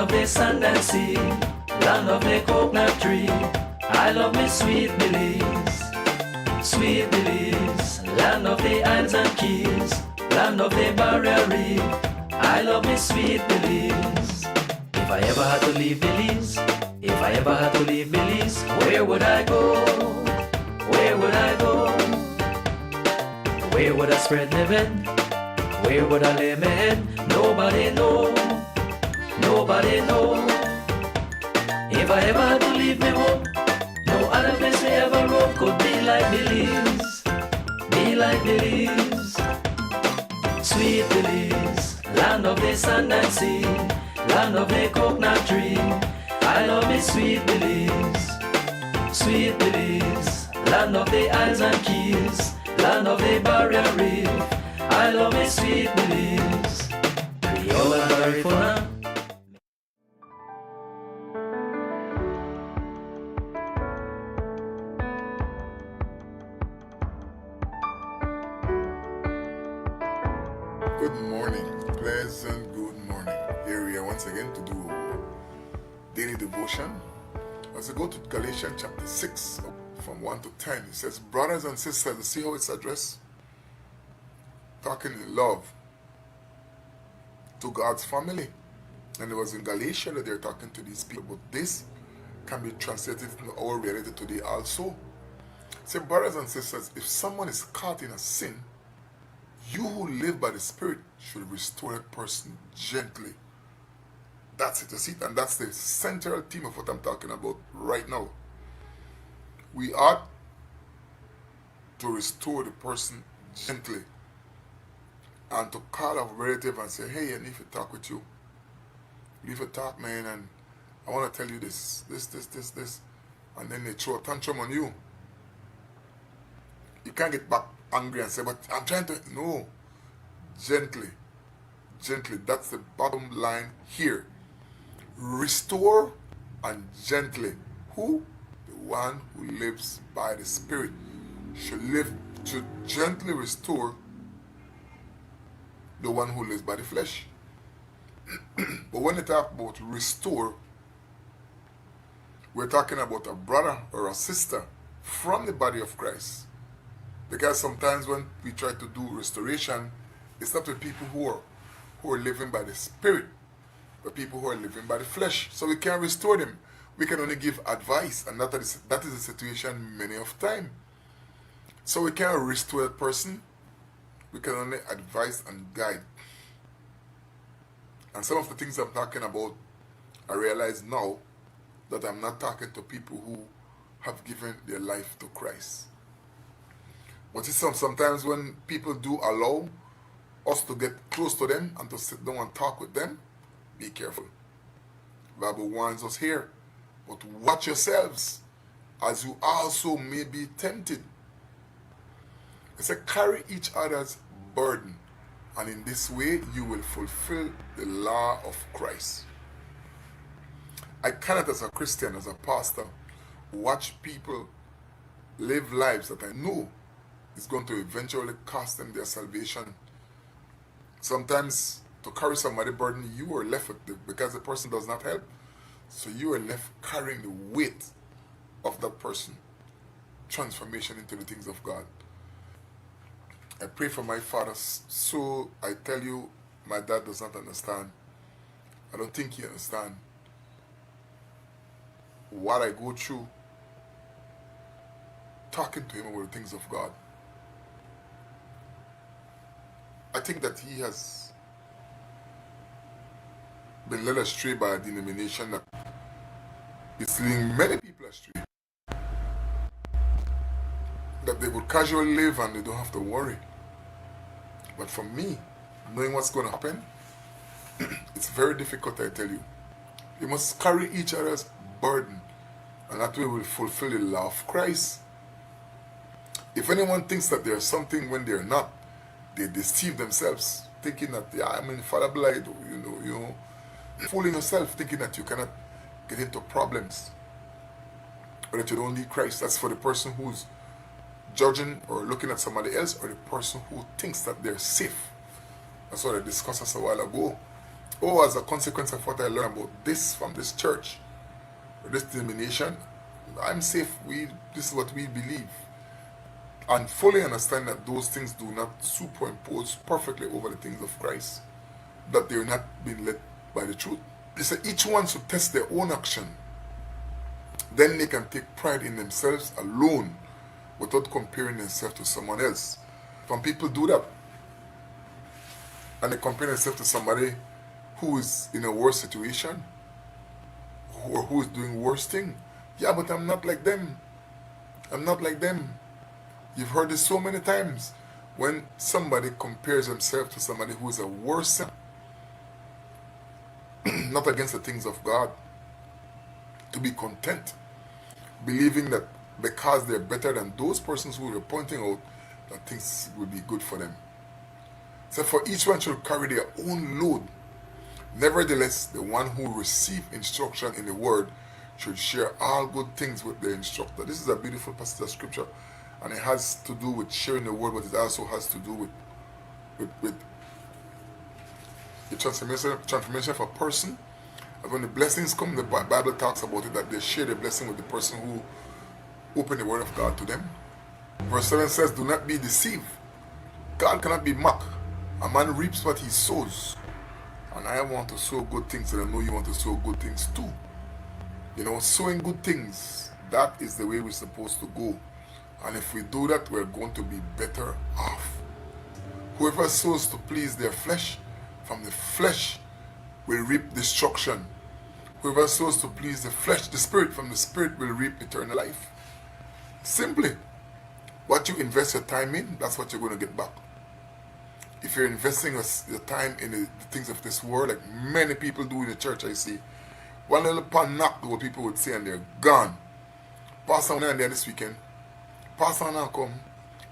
of the sand and sea, land of the coconut tree. I love me sweet Belize, sweet Belize, land of the islands and keys, land of the barrier reef. I love me sweet Belize. If I ever had to leave Belize, if I ever had to leave Belize, where would I go? Where would I go? Where would I spread my bed? Where would I lay my head? Nobody know, nobody know. If I ever had to leave me home, no other place me ever roam could be like Belize, be like Belize. Sweet Belize, land of the sand and sea, land of the coconut tree. I love me sweet Belize, sweet Belize, land of the islands and keys, land of the barrier reef. I love me sweet Belize. Creole and Garifuna. Good morning, pleasant good morning. Here we are once again to do daily devotion. As I go to Galatians chapter 6 from 1 to 10, it says, brothers and sisters, see how it's addressed? Talking in love to God's family. And it was in Galatia that they're talking to these people. But this can be translated into our reality today also. Say, brothers and sisters, if someone is caught in a sin, you who live by the Spirit should restore that person gently. That's it, you see? And that's the central theme of what I'm talking about right now. We ought to restore the person gently. And to call a relative and say, hey, I need to talk with you. You need to talk, man, and I want to tell you this. And then they throw a tantrum on you. You can't get back angry and say, but I'm trying to... No. Gently. Gently. That's the bottom line here. Restore and gently. Who? The one who lives by the Spirit should gently restore the one who lives by the flesh. But when they talk about restore, we're talking about a brother or a sister from the body of Christ. Because sometimes when we try to do restoration, it's not with people who are living by the Spirit, but people who are living by the flesh. So we can't restore them. We can only give advice, and that is the situation many of time. So we can't restore that person. We can only advise and guide. And some of the things I'm talking about, I realize now that I'm not talking to people who have given their life to Christ. But it's sometimes when people do allow us to get close to them and to sit down and talk with them, be careful. The Bible warns us here. But watch yourselves, as you also may be tempted. It says, carry each other's burden, and in this way you will fulfill the law of Christ. I cannot, as a Christian, as a pastor, watch people live lives that I know is going to eventually cost them their salvation. Sometimes to carry somebody's burden, you are left with because the person does not help. So you are left carrying the weight of that person. Transformation into the things of God. I pray for my father, so I tell you, my dad does not understand. I don't think he understands what I go through talking to him about the things of God. I think that he has been led astray by a denomination that is leading many people astray. That they would casually live and they don't have to worry. But for me, knowing what's going to happen, it's very difficult, I tell you. You must carry each other's burden, and that way will fulfill the law of Christ. If anyone thinks that there's something when they're not, they deceive themselves, thinking that, yeah, I'm infallible, you know, fooling yourself, thinking that you cannot get into problems, or that you don't need Christ. That's for the person who's judging or looking at somebody else, or the person who thinks that they're safe. That's what I discussed a while ago. Oh, as a consequence of what I learned about this from this church, or this denomination, I'm safe. This is what we believe. And fully understand that those things do not superimpose perfectly over the things of Christ. That they're not being led by the truth. They say each one should test their own action. Then they can take pride in themselves alone without comparing themselves to someone else. Some people do that. And they compare themselves to somebody who is in a worse situation or who is doing worse thing. Yeah, but I'm not like them. I'm not like them. You've heard this so many times. When somebody compares himself to somebody who is a worse sin, not against the things of God, to be content, believing that because they're better than those persons who we're pointing out, that things will be good for them. So for each one should carry their own load. Nevertheless, the one who receives instruction in the word should share all good things with the instructor. This is a beautiful passage of scripture, and it has to do with sharing the word, but it also has to do with the transformation of a person. And when the blessings come, the Bible talks about it, that they share the blessing with the person who opened the word of God to them. Verse 7 says, do not be deceived. God cannot be mocked. A man reaps what he sows. And I want to sow good things, and I know you want to sow good things too. You know, sowing good things, that is the way we're supposed to go. And if we do that, we're going to be better off. Whoever sows to please their flesh, from the flesh will reap destruction. Whoever sows to please the flesh, the spirit, from the spirit will reap eternal life. Simply, what you invest your time in, that's what you're going to get back. If you're investing your time in the things of this world, like many people do in the church, I see, one little pan knock, what people would say, and they're gone. Pastor on there this weekend, pastor on come,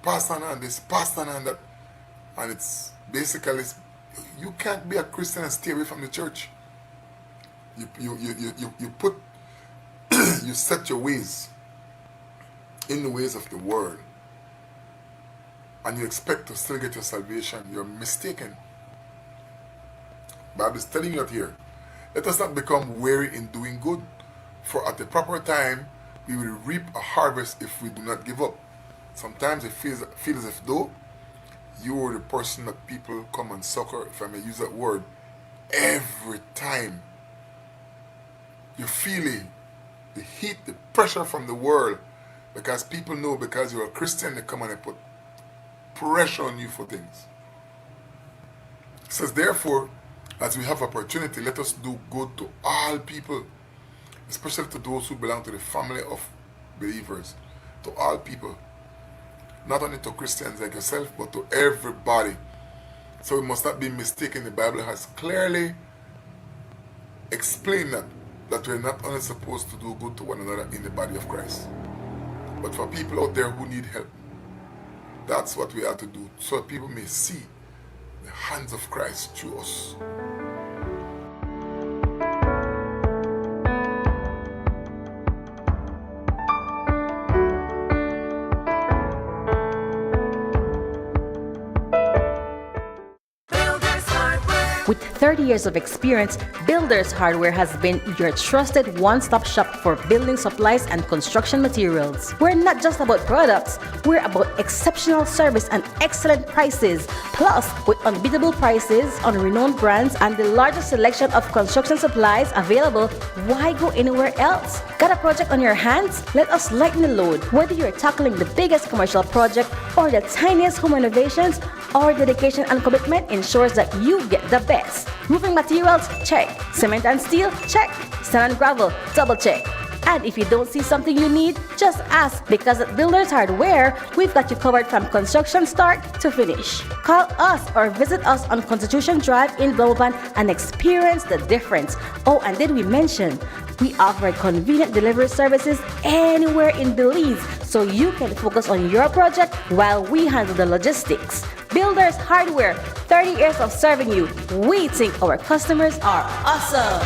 pastor on this, pastor on that. And it's basically, you can't be a Christian and stay away from the church. You put, you set your ways in the ways of the world, and you expect to still get your salvation. You're mistaken. Bible is telling you that here. Let us not become weary in doing good, for at the proper time we will reap a harvest if we do not give up. Sometimes it feels as if though you are the person that people come and succor, if I may use that word, every time. You feel the heat, the pressure from the world, because people know because you're a Christian, they come and they put pressure on you for things. It says, therefore, as we have opportunity, let us do good to all people, especially to those who belong to the family of believers, to all people, not only to Christians like yourself, but to everybody. So we must not be mistaken. The Bible has clearly explained that we're not only supposed to do good to one another in the body of Christ, but for people out there who need help. That's what we have to do, so that people may see the hands of Christ through us. With 30 years of experience, Builders Hardware has been your trusted one-stop shop for building supplies and construction materials. We're not just about products, we're about exceptional service and excellent prices. Plus, with unbeatable prices on renowned brands and the largest selection of construction supplies available, why go anywhere else? Got a project on your hands? Let us lighten the load. Whether you're tackling the biggest commercial project or the tiniest home renovations, our dedication and commitment ensures that you get the best. Roofing materials? Check. Cement and steel? Check. Sand and gravel? Double check. And if you don't see something you need, just ask, because at Builders Hardware, we've got you covered from construction start to finish. Call us or visit us on Constitution Drive in Bloemfontein and experience the difference. Oh, and did we mention, we offer convenient delivery services anywhere in Belize, so you can focus on your project while we handle the logistics. Builders Hardware, 30 years of serving you. We think our customers are awesome.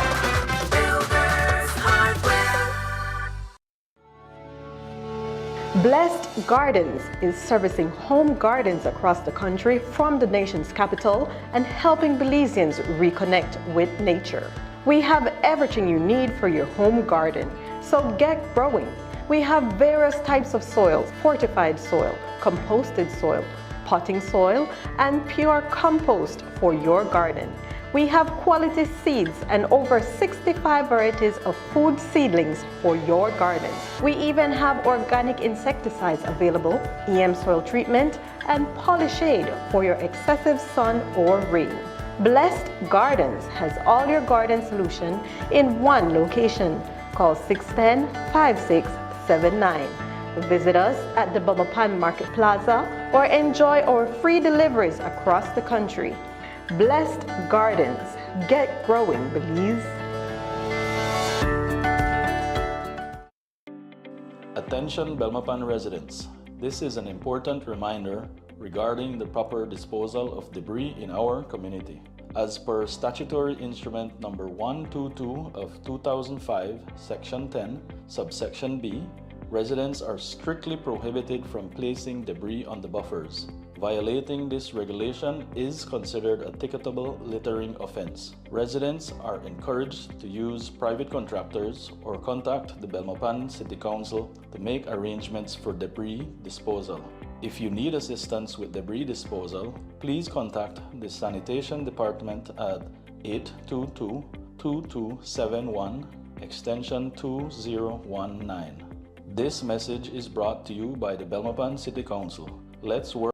Blessed Gardens is servicing home gardens across the country from the nation's capital and helping Belizeans reconnect with nature. We have everything you need for your home garden, so get growing. We have various types of soils: fortified soil, composted soil, potting soil, and pure compost for your garden. We have quality seeds and over 65 varieties of food seedlings for your garden. We even have organic insecticides available, EM soil treatment, and Polyshade for your excessive sun or rain. Blessed Gardens has all your garden solution in one location. Call 610-5679. Visit us at the Bamapan Market Plaza or enjoy our free deliveries across the country. Blessed Gardens. Get growing, Belize. Attention Belmopan residents. This is an important reminder regarding the proper disposal of debris in our community. As per Statutory Instrument Number 122 of 2005, Section 10, Subsection B, residents are strictly prohibited from placing debris on the buffers. Violating this regulation is considered a ticketable littering offense. Residents are encouraged to use private contractors or contact the Belmopan City Council to make arrangements for debris disposal. If you need assistance with debris disposal, please contact the Sanitation Department at 822-2271, extension 2019. This message is brought to you by the Belmopan City Council. Let's work.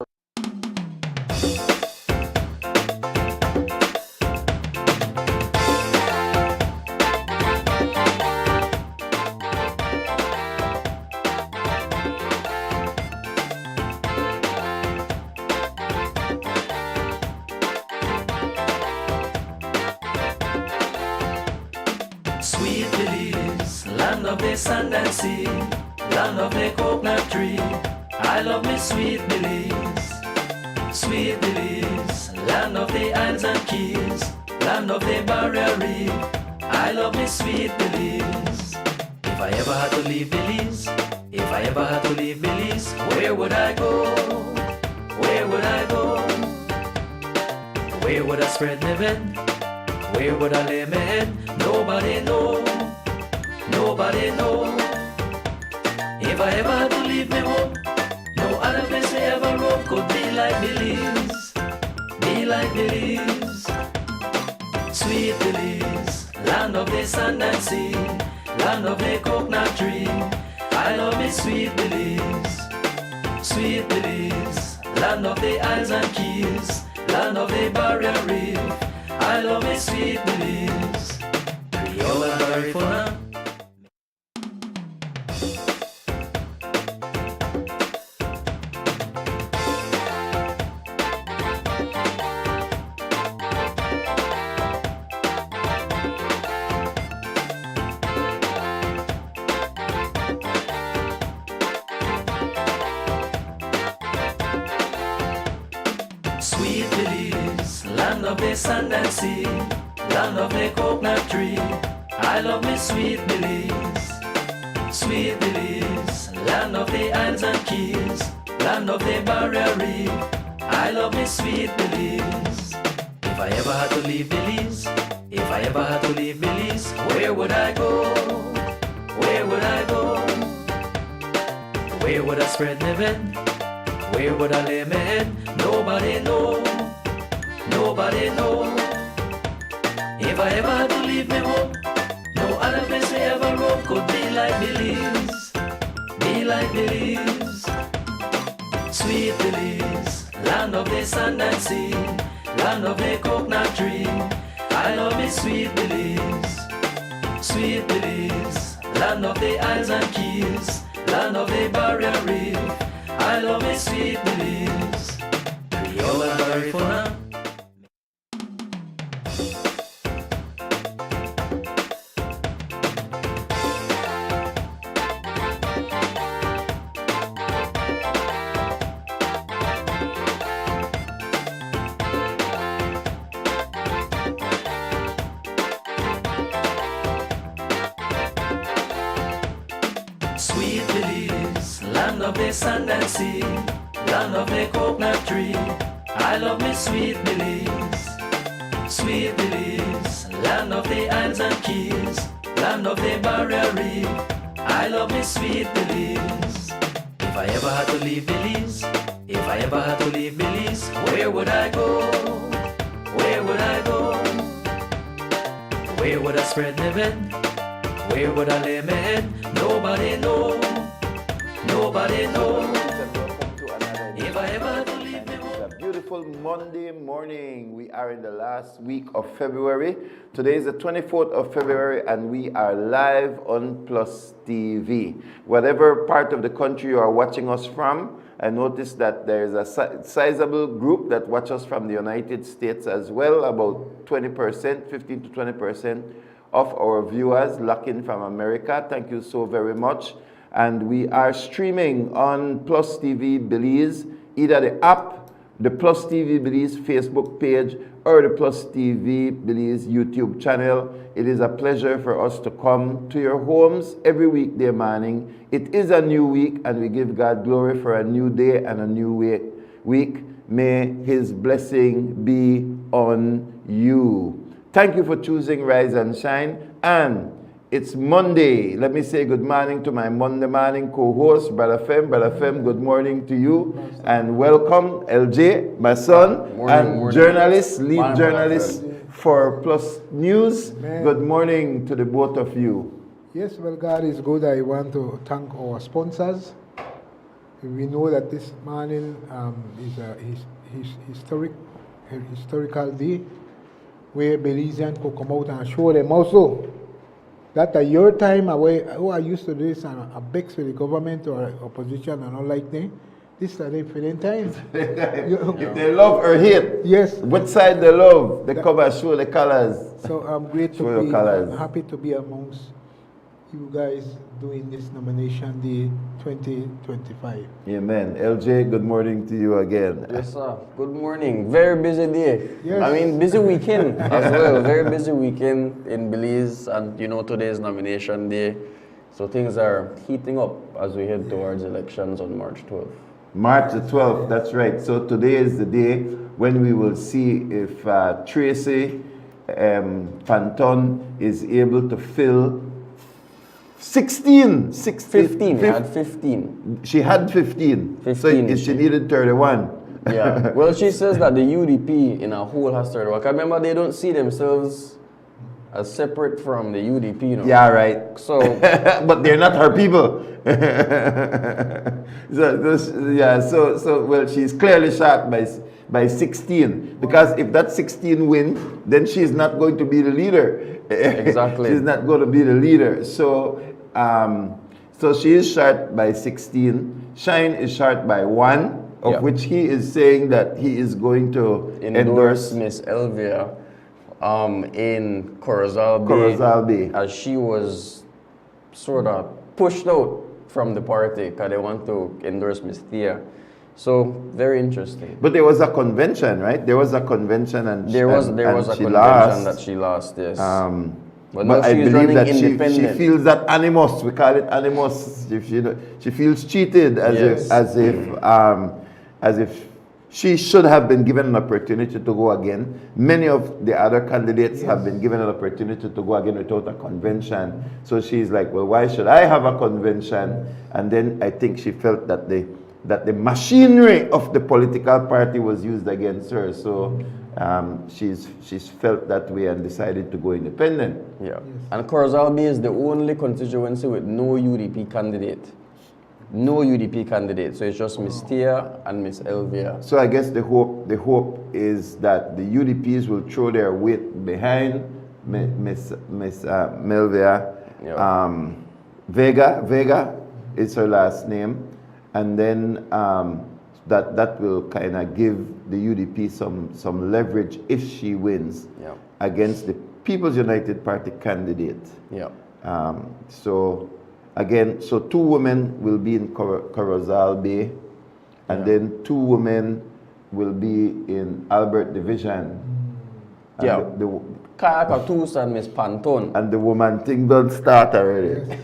Sweet Belize, land of the sand and sea, land of the coconut tree. I love me sweet Belize. Sweet Belize, land of the islands and keys, land of the barrier reef. I love me sweet Belize. If I ever had to leave Belize, if I ever had to leave Belize, where would I go? Where would I go? Where would I spread my bed? Where would I lay my head? Nobody know, nobody know. If I ever had to leave me home, no other place I ever roam could be like Belize, be like Belize. Sweet Belize, land of the sand and sea, land of the coconut tree. I love me sweet Belize. Sweet Belize, land of the islands and keys, land of the barrier reef. I love me sweet Belize. Creole and Garifuna. Sweet Belize, land of the sand and sea, land of the coconut tree. I love me sweet Belize. Sweet Belize, land of the islands and keys, land of the barrier reef. I love me sweet Belize. If I ever had to leave Belize, if I ever had to leave Belize, where would I go? Where would I go? Where would I spread my bed? Where would I lay my head? Nobody know, nobody know. If I ever had to leave me home, no other place I ever roam could be like Belize, be like Belize. Sweet Belize, land of the sand and sea, land of the coconut tree. I love me sweet Belize. Sweet Belize, land of the islands and keys, land of the barrier reef. I love me sweet Belize. Creole and Garifuna. Sweet Belize, land of the sand and sea, land of the coconut tree. I love me sweet Belize, sweet Belize, land of the islands and keys, land of the barrier reef. I love me sweet Belize. If I ever had to leave Belize, if I ever had to leave Belize, where would I go? Where would I go? Where would I spread my bed? Where would I lay my head? Nobody know. Nobody know. If I ever had to leave me home. It's a beautiful Monday morning. We are in the last week of February. Today is the 24th of February and we are live on Plus TV. Whatever part of the country you are watching us from, I noticed that there is a sizable group that watch us from the United States as well, about 20%, 15 to 20% of our viewers lock in from America. Thank you so very much. And we are streaming on Plus TV Belize, either the app, the Plus TV Belize Facebook page, or the Plus TV Belize YouTube channel. It is a pleasure for us to come to your homes every weekday morning. It is a new week, and we give God glory for a new day and a new week. May His blessing be on you. Thank you for choosing Rise and Shine. And it's Monday. Let me say good morning to my Monday morning co-host, Brother Fem. Brother Fem, good morning to you. And welcome, LJ, my son, and journalist, lead journalist for Plus News. Amen. Good morning to the both of you. Yes, well, God is good. I want to thank our sponsors. We know that this morning is a historical day where Belizeans could come out and show them also that at your time, I used to do this and a bex with the government or opposition and all like that. This is a different time. If they love or hate, Yes. what side they love, they come and show the colors. So I'm great Show to your be, colours. I'm happy to be amongst you guys doing this nomination day 2025. Amen. LJ, good morning to you again. Yes, sir. Good morning. Very busy day. Yes. I mean, busy weekend as well. Very busy weekend in Belize, and you know, today is nomination day. So things are heating up as we head towards elections on March 12th. March the 12th, that's right. So today is the day when we will see if Tracy Panton is able to fill 15. Had 15. She had 15. 15, So she needed 31. Yeah. Well, she says that the UDP in a whole has 31. I remember they don't see themselves as separate from the UDP, you know. Yeah, right. So, but they're not her people. So well, she's clearly short by 16, because if that 16 wins, then she's not going to be the leader. Exactly. She's not going to be the leader. So so she is short by 16. Shine is short by 1, of which he is saying that he is going to endorse Miss Elvia in Corozal Bay, as she was sort of pushed out from the party because they want to endorse Miss Thea. So very interesting. But there was a convention, right? There was a convention, and There was a convention that she lost. Yes. But now I she's believe running that she independent. feels that animus. We call it animus. She feels cheated, as if she should have been given an opportunity to go again. Many of the other candidates have been given an opportunity to go again without a convention. So she's like, well, why should I have a convention? And then I think she felt that the machinery of the political party was used against her. So she's felt that way and decided to go independent. Yeah. And Corozal Bay is the only constituency with no UDP candidate. No UDP candidate. So it's just Miss Tia and Miss Elvia. So I guess the hope is that the UDPs will throw their weight behind Miss Melvia. Yeah. Vega is her last name, and then that will kind of give the UDP some leverage if she wins against the People's United Party candidate. Yeah. So again, so 2 women will be in Corozal Bay, and then 2 women will be in Albert Division. And Kayaka Toos and Miss Panton. and the woman thing don't start already.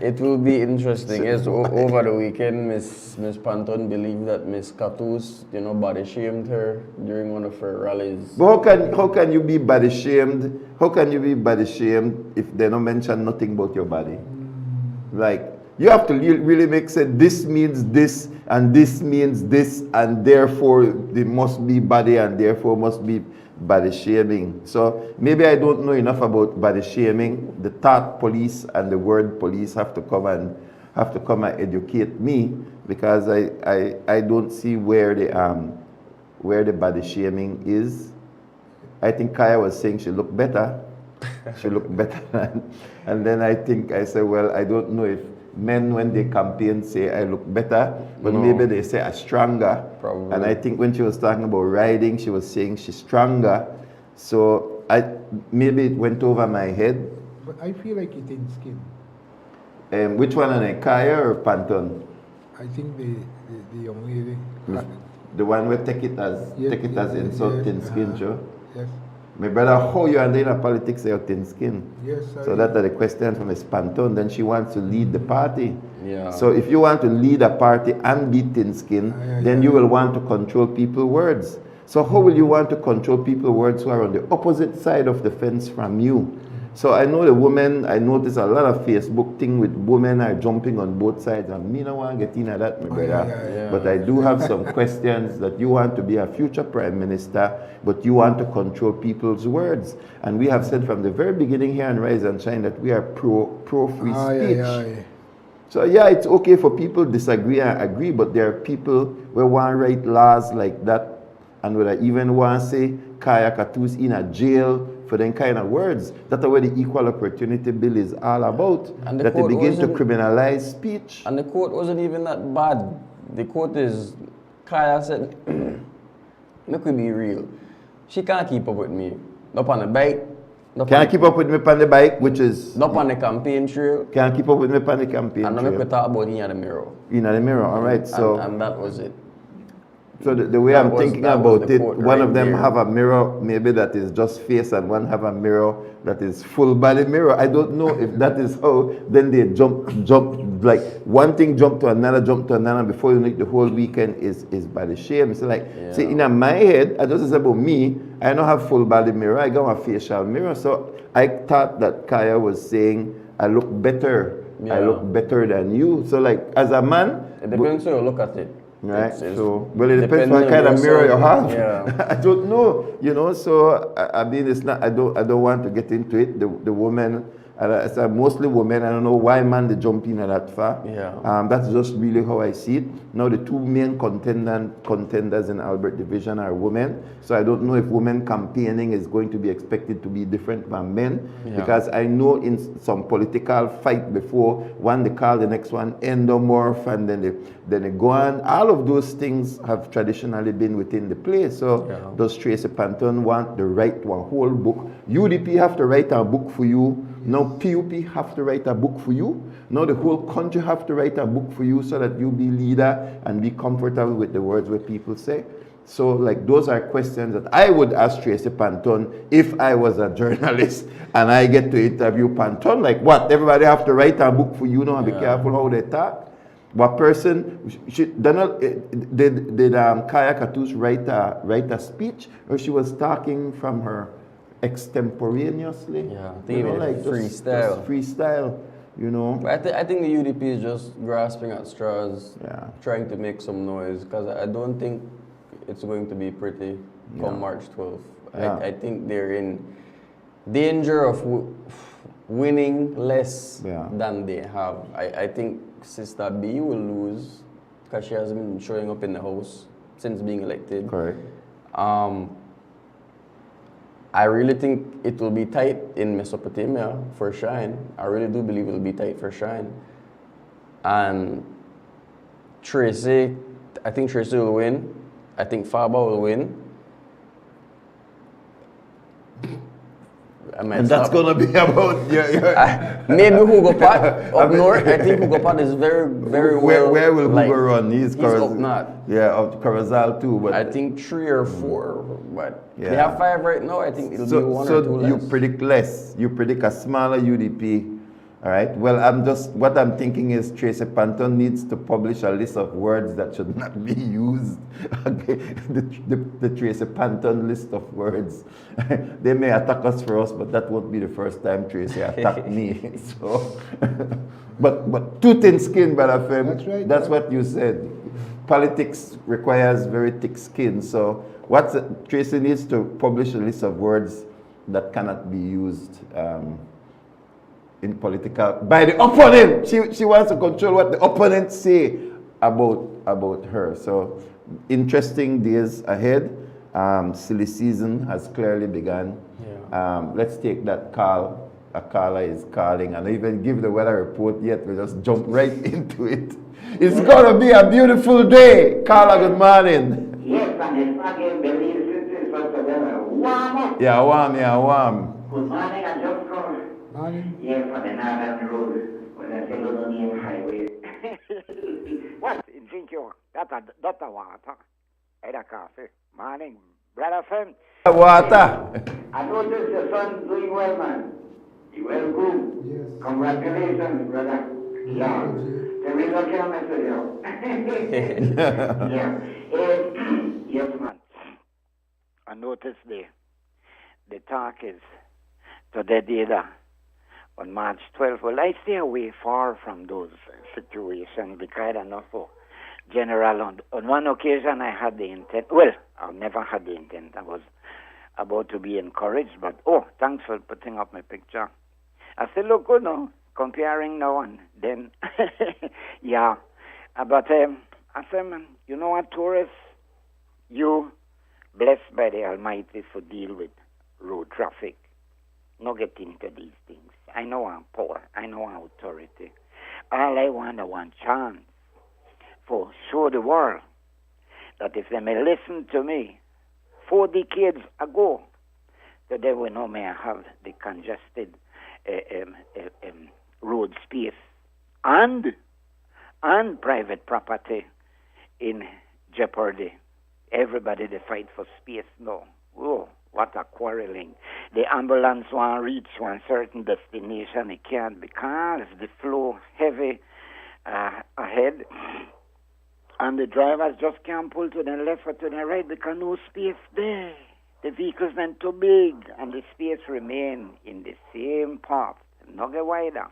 It will be interesting. Yes, over the weekend, Miss Panton believed that Miss Catus, body shamed her during one of her rallies. But how can you be body shamed? How can you be body shamed if they don't mention nothing about your body? Like, you have to really make sense. This means this, and this means this, and therefore it must be body, and therefore must be body shaming. So maybe I don't know enough about body shaming. The thought police and the word police have to come and educate me, because I don't see where the body shaming is. I think Kaya was saying she looked better. She looked better, and then I said, well, I don't know if men, when they campaign, say I look better, but maybe they say I'm stronger. Probably. And I think when she was talking about riding, she was saying she's stronger. So maybe it went over my head. But I feel like it's in skin. Which one, an Kaya or Panton? I think the young lady. The one where take it as insult, thin skin, sure. Yes. My brother, how you are in politics, you're thin skin. Yes, so that's the question from Ms. Panton. Then she wants to lead the party. Yeah. So if you want to lead a party and be thin skin, then you will want to control people's words. So how will you want to control people's words who are on the opposite side of the fence from you? So I know the women, I notice a lot of Facebook thing with women are jumping on both sides, and me no want to get into that, my brother. But I do have some questions that you want to be a future prime minister, but you want to control people's words. And we have said from the very beginning here on Rise and Shine that we are pro free speech. So yeah, it's okay for people to disagree and agree, but there are people who want to write laws like that, and would I even want to say Kaya Katus in a jail for them kind of words. That's what the Equal Opportunity Bill is all about. And that they begin to criminalize speech. And the quote wasn't even that bad. The quote is, Kaya said, look, we be real. She can't keep up with me. Up on the bike. Can't keep up with me on the bike, which is... Up on the campaign trail. Can't keep up with me on the campaign trail. And now we could talk about in the mirror. In the mirror, all right. So and that was it. So the way I'm thinking about it, one of them have a mirror maybe that is just face, and one have a mirror that is full body mirror. I don't know if that is how then they jump like one thing jump to another, and before you know it, the whole weekend is body shame. It's like, see, in my head, I just say about me, I don't have full body mirror, I got a facial mirror. So I thought that Kaya was saying I look better. I look better than you. So like as a man, it depends how you look at it. Right. So, well, it depends what kind of mirror you have. Yeah. I don't know, So I mean, it's not. I don't want to get into it. The women, it's mostly women. I don't know why man they jump in that far. Yeah. That's just really how I see it. Now the two main contenders in Albert Division are women. So I don't know if women campaigning is going to be expected to be different from men, because I know in some political fight before, one they call the next one endomorph, and then they go on. All of those things have traditionally been within the play. So does Tracy Panton want to write one whole book? UDP have to write a book for you. Now PUP have to write a book for you. Now the whole country have to write a book for you so that you be leader and be comfortable with the words what people say. So like those are questions that I would ask Tracy Panton if I was a journalist and I get to interview Panton. Like what? Everybody have to write a book for you now and be careful how they talk. What person did Kaya Katus write a speech, or she was talking from her extemporaneously? Yeah, like freestyle. Just freestyle, But I think the UDP is just grasping at straws, trying to make some noise, because I don't think it's going to be pretty come March 12th. I think they're in danger of winning less than they have. I think Sister B will lose because she has been showing up in the house since being elected. Correct. I really think it will be tight in Mesopotamia for Shine. I really do believe it will be tight for Shine. And Tracy, I think Tracy will win. I think Faba will win. And that's going to be about maybe Hugo Pat up north. I think Hugo Pat is very, very well. Where will Hugo run? He's up north. Yeah, up Corozal too. But I think 3 or 4. But they have 5 right now. I think it'll be 1 or 2 less. So you predict less. You predict a smaller UDP All right. Well, what I'm thinking is Tracy Panton needs to publish a list of words that should not be used. Okay. The Tracy Panton list of words. They may attack us for us, but that won't be the first time Tracy attacked me. So, but too thin skin, Brother Fem. That's right. That's what you said. Politics requires very thick skin. So, Tracy needs to publish a list of words that cannot be used. In political by the opponent. She wants to control what the opponents say about her. So interesting days ahead. Silly season has clearly begun. Yeah. Let's take that call. A caller is calling, and I even give the weather report yet. We'll just jump right into it. It's gonna be a beautiful day. Caller, good morning. Yes, and it's again believe since warm. Yeah, warm. Good morning, I just called. Yeah, for the Northern Road, when I say Londonian Highway. What? In drink you? That's a water. It's a coffee. Morning, brother friend. Water. I noticed your son doing well, man. You well good. Yes. Congratulations, brother. Yeah. The result can message you. Yeah. Yes, man. I noticed the talk is today data. On March 12th, well, I stay away far from those situations because I know for general. On one occasion, I had the intent. Well, I never had the intent. I was about to be encouraged, but thanks for putting up my picture. I said, look, good, no, comparing now and then. Yeah, but I said, man, you know what, tourists, you blessed by the Almighty for deal with road traffic. Not get into these things. I know I'm poor. I know I'm authority. All I want is one chance for show the world that if they may listen to me 4 decades ago, that they will know may have the congested road space and private property in jeopardy. Everybody they fight for space now. Oh, what a quarreling. The ambulance won't reach one certain destination. It can't because the flow heavy ahead. And the drivers just can't pull to the left or to the right because no space there. The vehicles then too big and the space remain in the same path. Not get wider.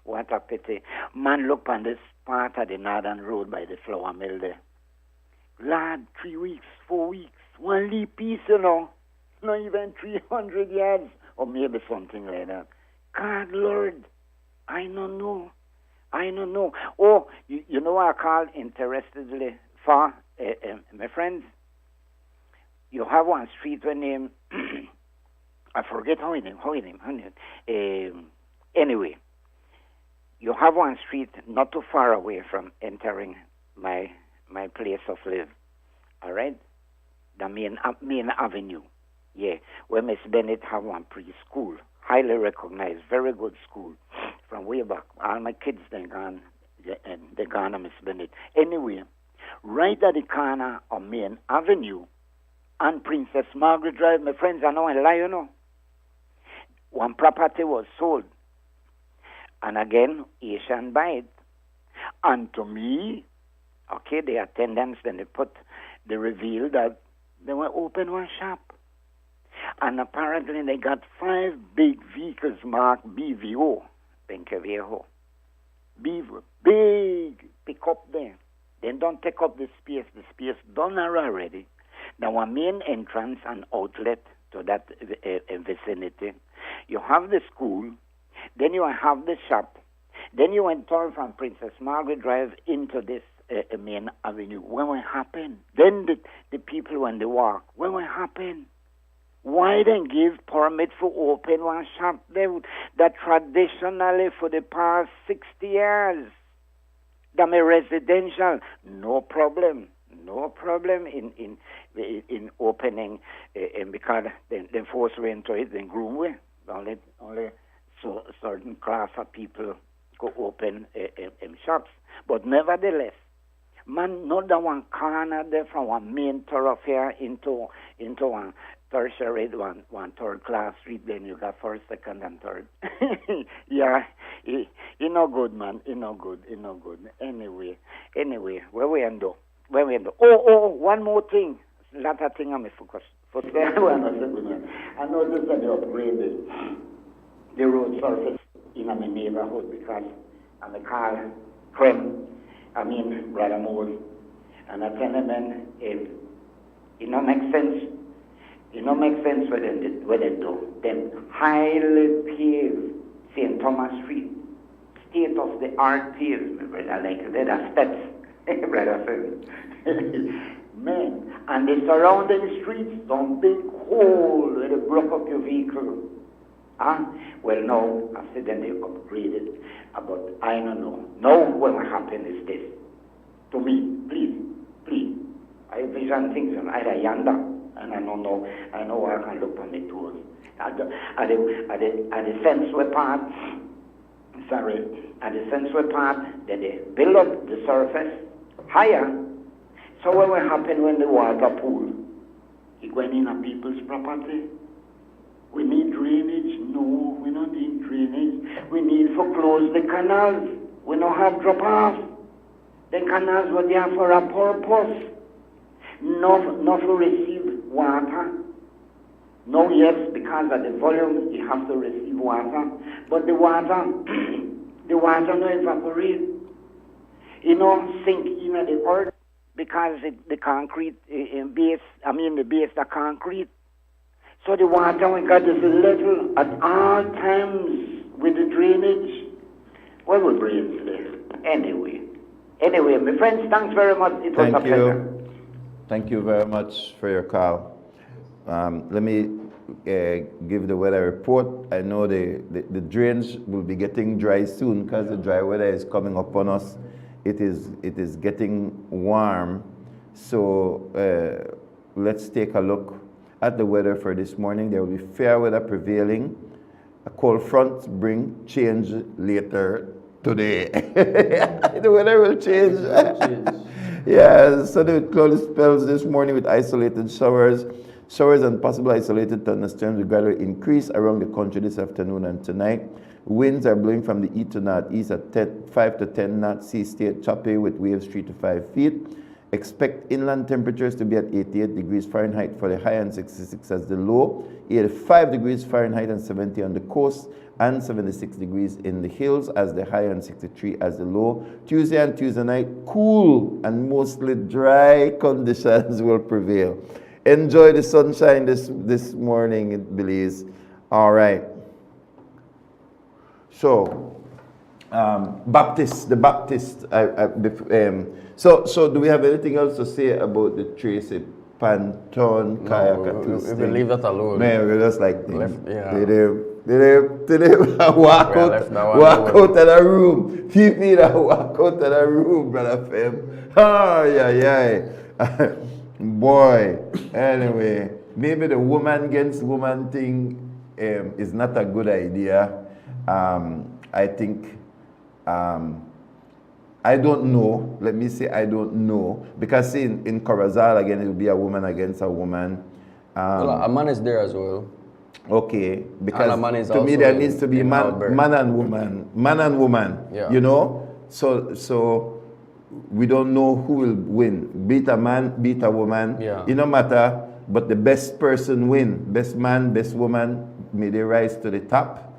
What a pity. Man, look on this part of the northern road by the flour mill there. Lad, 3 weeks, 4 weeks, one leap piece, you know. Not even 300 yards, or maybe something like that. God, Lord, I don't know. Oh, you know what I call interestedly for, my friends? You have one street with name, I forget how it name. Anyway, you have one street not too far away from entering my place of live, all right? The main avenue. Yeah, where Miss Bennett have one preschool, highly recognized, very good school, from way back. All my kids they gone to Miss Bennett. Anyway, right at the corner of Main Avenue and Princess Margaret Drive, my friends, I know I lie, you know. One property was sold, and again, Asian buy it. And to me, okay, the attendants then they revealed that they were open one shop. And apparently they got 5 big vehicles marked BVO, Benque Viejo. Big pickup there. They don't take up the space done already. Now one main entrance and outlet to that vicinity. You have the school, then you have the shop, then you enter from Princess Margaret Drive into this Main Avenue. When will happen? Then the people when they walk, when will happen? Why then give permit for open one shop there that traditionally for the past 60 years, that may residential, no problem in opening because the force way into it in groom way. Only so certain class of people go open shops. But nevertheless, man, not that one corner there from one main thoroughfare into one tertiary, one third class street, then you got first, second, and third. Yeah, he no good, man. He no good. Anyway, where we end up? Oh, one more thing. Lot of thing I'm focus. I noticed that they upgraded the road surface in my neighborhood because I'm a car Brother Moore, and I tell them, man, it don't make sense. It don't make sense what they do. Them highly paved St. Thomas Street, state of the art paved, my brother, like they're steps, brother friend. Man, and the surrounding streets, some big hole where they broke up your vehicle. Well, no, I said then they upgraded, but I don't know. Now what will happen is this. To me, please. I vision things on either yonder, and I don't know. I know I can look on the toes. At the sensory part, that they build up the surface higher. So what will happen when the water pool? It went in on people's property. We need drainage? No, we don't need drainage. We need to close the canals. We don't have drop-off. The canals were there for a purpose. Not to receive water. No, yes, because of the volume, you have to receive water. But the water, the water no evaporate. Sink into the earth because the concrete base, the base the concrete. So the water we got is level at all times with the drainage. What will brains there? Anyway, my friends, thanks very much. It was a pleasure. Thank you very much for your call. Let me give the weather report. I know the drains will be getting dry soon because the dry weather is coming upon us. It is getting warm. So let's take a look at the weather for this morning. There will be fair weather prevailing. A cold front bring change later today. The weather will change. Yeah, sunny with cloudy spells this morning with isolated showers. Showers and possible isolated thunderstorms will gradually increase around the country this afternoon and tonight. Winds are blowing from the east to northeast at 5 to 10 knots. Sea state choppy with waves 3 to 5 feet. Expect inland temperatures to be at 88 degrees Fahrenheit for the high and 66 as the low, 85 degrees Fahrenheit and 70 on the coast, and 76 degrees in the hills as the high and 63 as the low. Tuesday and Tuesday night, cool and mostly dry conditions will prevail. Enjoy the sunshine this morning in Belize. All right. So, the Baptist. So do we have anything else to say about the Tracy Panton kayak thing? We leave that alone. Man, we just like Walk walk out of the room. People that walk out of the room, brother Fem. Oh, yeah. Boy. Anyway, maybe the woman against woman thing is not a good idea. I think, I don't know. Let me say I don't know. Because see, in Corazal, again, it will be a woman against a woman. Well, a man is there as well. Okay, because to me there needs to be man and woman. Yeah. You know, so we don't know who will win. Beat a man, beat a woman. Yeah. It no matter, but the best person win. Best man, best woman, may they rise to the top.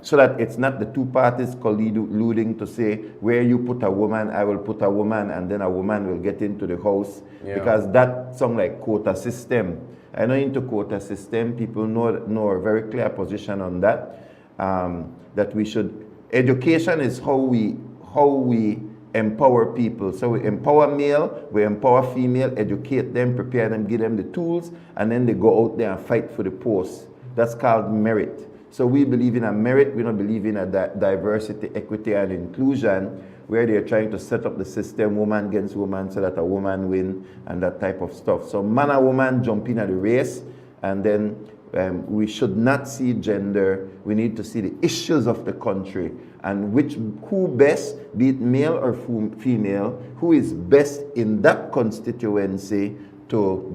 So that it's not the two parties colluding to say where you put a woman, I will put a woman, and then a woman will get into the house. Yeah. Because that sounds like quota system. I know into quota system, people know a very clear position on that. That we should, education is how we empower people. So we empower male, we empower female, educate them, prepare them, give them the tools, and then they go out there and fight for the post. That's called merit. So we believe in a merit, we don't believe in a diversity, equity, and inclusion, where they're trying to set up the system, woman against woman, so that a woman win, and that type of stuff. So man and woman jump in at the race, and then we should not see gender. We need to see the issues of the country, and who best, be it male or female, who is best in that constituency to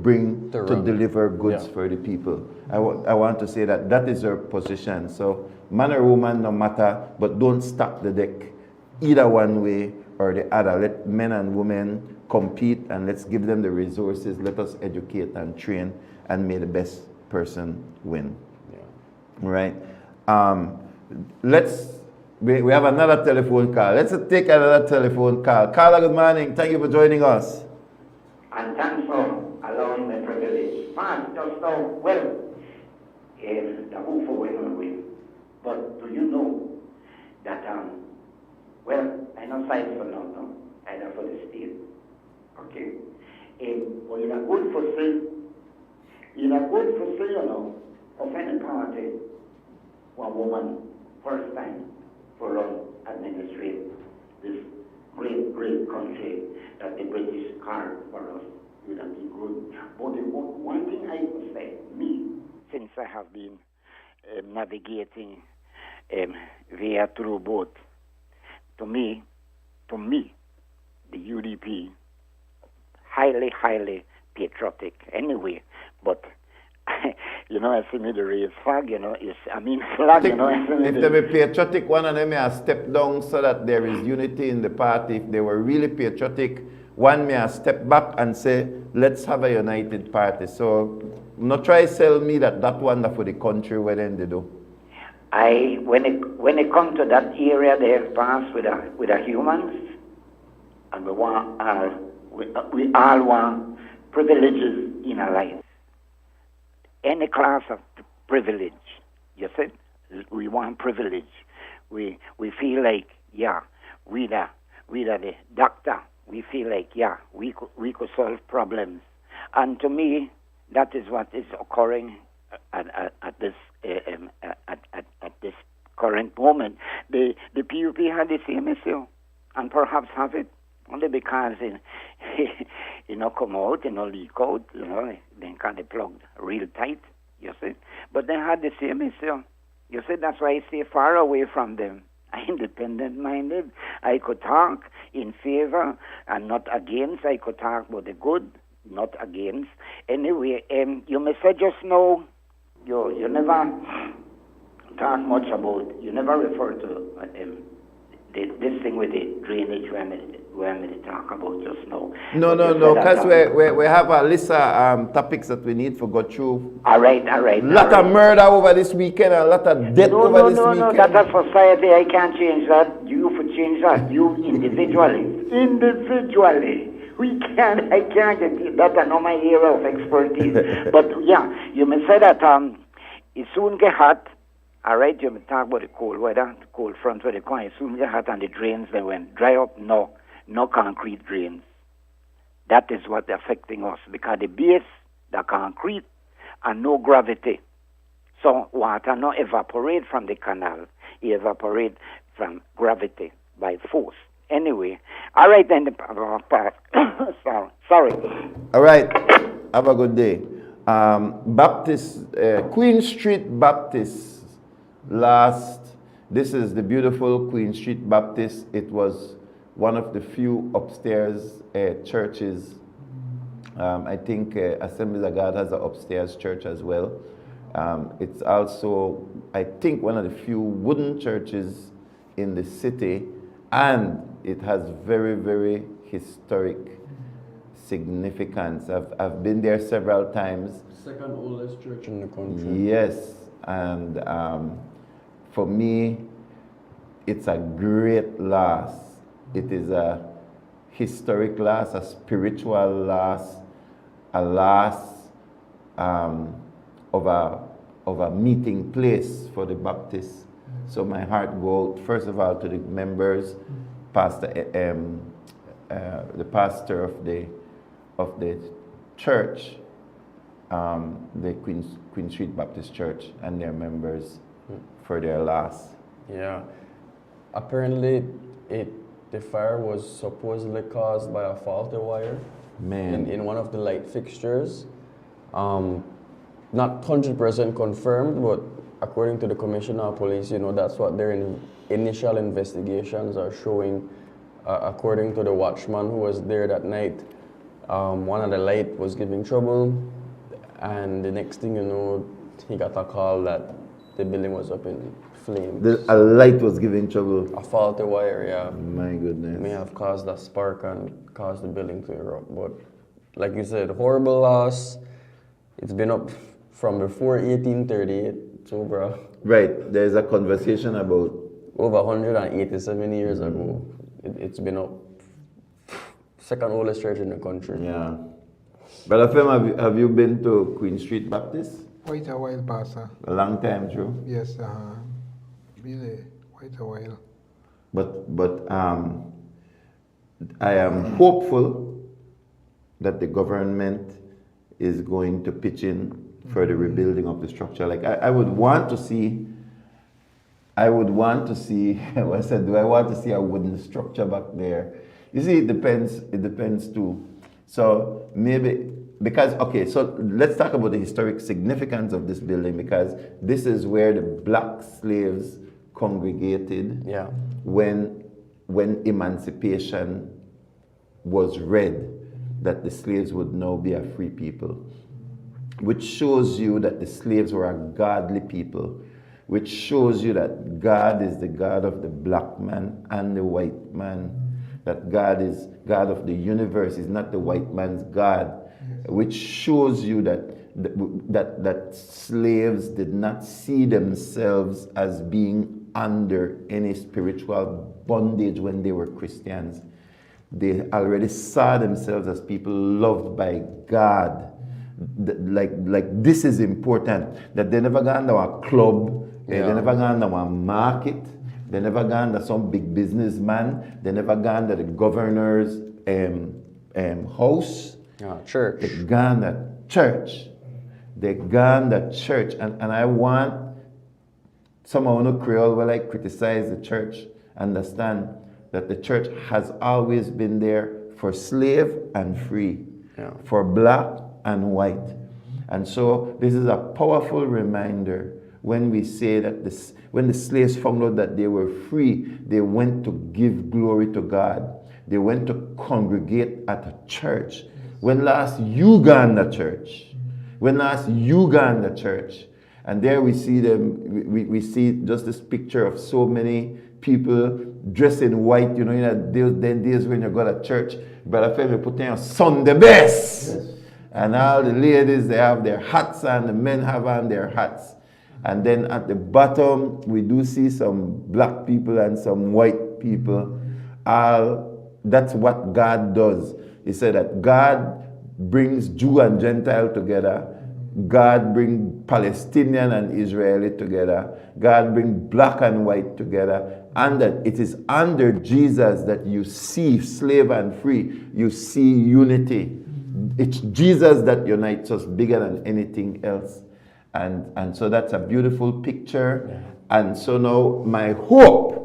deliver goods for the people. I want to say that is our position. So man or woman, no matter, but don't stack the deck either one way or the other. Let men and women compete, and let's give them the resources. Let us educate and train, and may the best person win. Right? We have another telephone call. Let's take another telephone call. Carla, good morning. Thank you for joining us. And thanks for allowing the privilege. Man, just now, well, the who for women win. But do you know that, well, I know side for London, either for the state. Okay? But in a good for say, you know, of any party, one woman, first time for run administrate this great, great country that the British carved for us. Would have been good. But the one thing I would say, me, since I have been navigating via through both, to me, the UDP, highly, highly patriotic anyway, but you know, I see me the raised flag, you know, flag, you know. If they were patriotic, one of them may have stepped down so that there is unity in the party. If they were really patriotic, one may have stepped back and say, let's have a united party. So, not try to sell me that one for the country, where then they do. When it comes to that area, they have passed with the humans, and we all want privileges in our life. Any class of privilege, you see, we want privilege. We feel like, yeah, we the doctor. We feel like, yeah, we could solve problems. And to me, that is what is occurring at this current moment. The PUP had the same issue, and perhaps have it only because it not come out, leak out, they kind of plugged real tight, you see. But they had the same issue. You see, that's why I stay far away from them. I'm independent-minded. I could talk in favor and not against. I could talk about the good, not against. Anyway, you may say just now, you never talk much about, you never refer to this thing with the drainage when we talk about just now. No, because we have a list of topics that we need to go through. All right. A lot of murder over this weekend, a lot of death over this weekend. No, that's a society. I can't change that. You for change that. You individually. We can't. I can't get that. I know my area of expertise. But yeah, you may say that it soon get hot. All right, you may talk about the cold weather, the cold front where they come. It soon get hot and the drains they went dry up. No concrete drains. That is what's affecting us because the base, the concrete, and no gravity. So water not evaporate from the canal. It evaporate from gravity by force. Anyway, all right then. Sorry. All right. Have a good day. Queen Street Baptist. This is the beautiful Queen Street Baptist. It was one of the few upstairs churches. I think Assemblies of God has an upstairs church as well. It's also, I think, one of the few wooden churches in the city, and it has very, very historic significance. I've been there several times. Second oldest church in the country. Yes, and for me, it's a great loss. It is a historic loss, a spiritual loss, a loss of a meeting place for the Baptists. So my heart goes first of all to the members, the pastor of the church, the Queen Street Baptist Church, and their members for their loss. Yeah, apparently the fire was supposedly caused by a faulty wire in one of the light fixtures. Not 100% confirmed, but according to the Commissioner of Police, that's what their initial investigations are showing. According to the watchman who was there that night, One of the light was giving trouble, and the next thing you know, he got a call that the building was up in flames. A light was giving trouble. A faulty wire, yeah. My goodness. May have caused a spark and caused the building to erupt. But like you said, horrible loss. It's been up from before 1838. It's over. Right. There's a conversation about Over 187 years ago. It's been up. Second oldest church in the country. Yeah. Brother Fem, have you been to Queen Street Baptist? Quite a while, Pastor. A long time, true? Yes, really, quite a while. But I am hopeful that the government is going to pitch in for the rebuilding of the structure. Like I would want to see, I said, do I want to see a wooden structure back there? You see, it depends too. So maybe, because, okay, so let's talk about the historic significance of this building, because this is where the black slaves congregated when emancipation was read, that the slaves would now be a free people, which shows you that the slaves were a godly people, which shows you that God is the God of the black man and the white man, that God is God of the universe, is not the white man's God, which shows you that slaves did not see themselves as being under any spiritual bondage when they were Christians. They already saw themselves as people loved by God. Like this is important, that they never gone to a club, they never gone to a market, they never gone to some big businessman, they never gone to the governor's house. Church. They gone to church. They gone to church. And I want someone who Creole will like criticize the church, understand that the church has always been there for slave and free, for black and white. And so this is a powerful reminder when we say that when the slaves found out that they were free, they went to give glory to God. They went to congregate at a church. When last you gone to church? When last you gone to church? And there we see them, we see just this picture of so many people dressed in white, you know, in days when you go to church, Brother Femi put on Sunday best. Yes. And all the ladies, they have their hats on, the men have on their hats. And then at the bottom, we do see some black people and some white people. That's what God does. He said that God brings Jew and Gentile together. God brings Palestinian and Israeli together. God brings black and white together. And that it is under Jesus that you see slave and free. You see unity. It's Jesus that unites us bigger than anything else. And so that's a beautiful picture. Yeah. And so now my hope.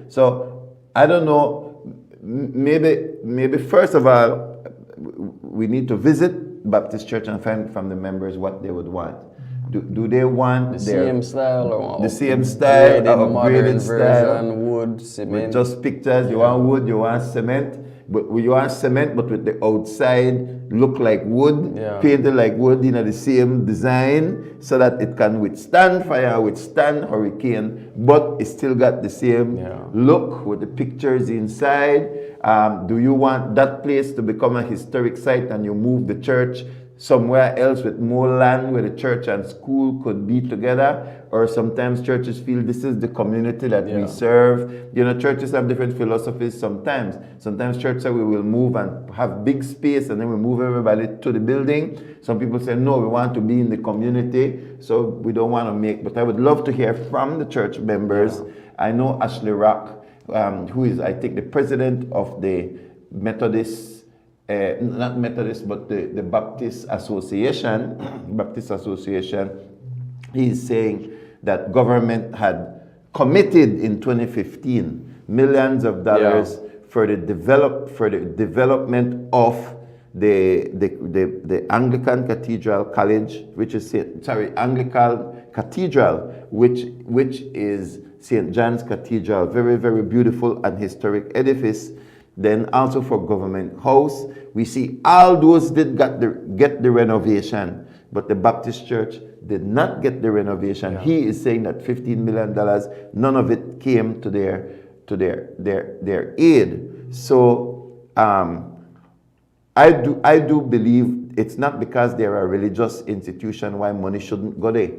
So I don't know, maybe first of all, we need to visit Baptist Church and find from the members what they would want. Do they want the same style or the same style, upgraded style, wood, cement, with just pictures? You want wood, you want cement, but you want cement, but with the outside look like wood, painted like wood, the same design, so that it can withstand fire, withstand hurricane, but it still got the same look with the pictures inside. Do you want that place to become a historic site and you move the church somewhere else with more land where the church and school could be together? Or sometimes churches feel this is the community that we serve. Churches have different philosophies sometimes. Sometimes churches say we will move and have big space and then we move everybody to the building. Some people say, no, we want to be in the community, so we don't want to make. But I would love to hear from the church members. I know Ashley Rock, who is, I think, the president of the Methodist, not Methodist, but the Baptist Association, he's saying that government had committed in 2015 millions of dollars for the development of the Anglican Cathedral College, which is Anglican Cathedral, which is St. John's Cathedral, very, very beautiful and historic edifice. Then also for government house, we see all those did get the renovation, but the Baptist church did not get the renovation. Yeah. He is saying that $15 million, none of it came to their aid. So I do believe it's not because they're a religious institution why money shouldn't go there.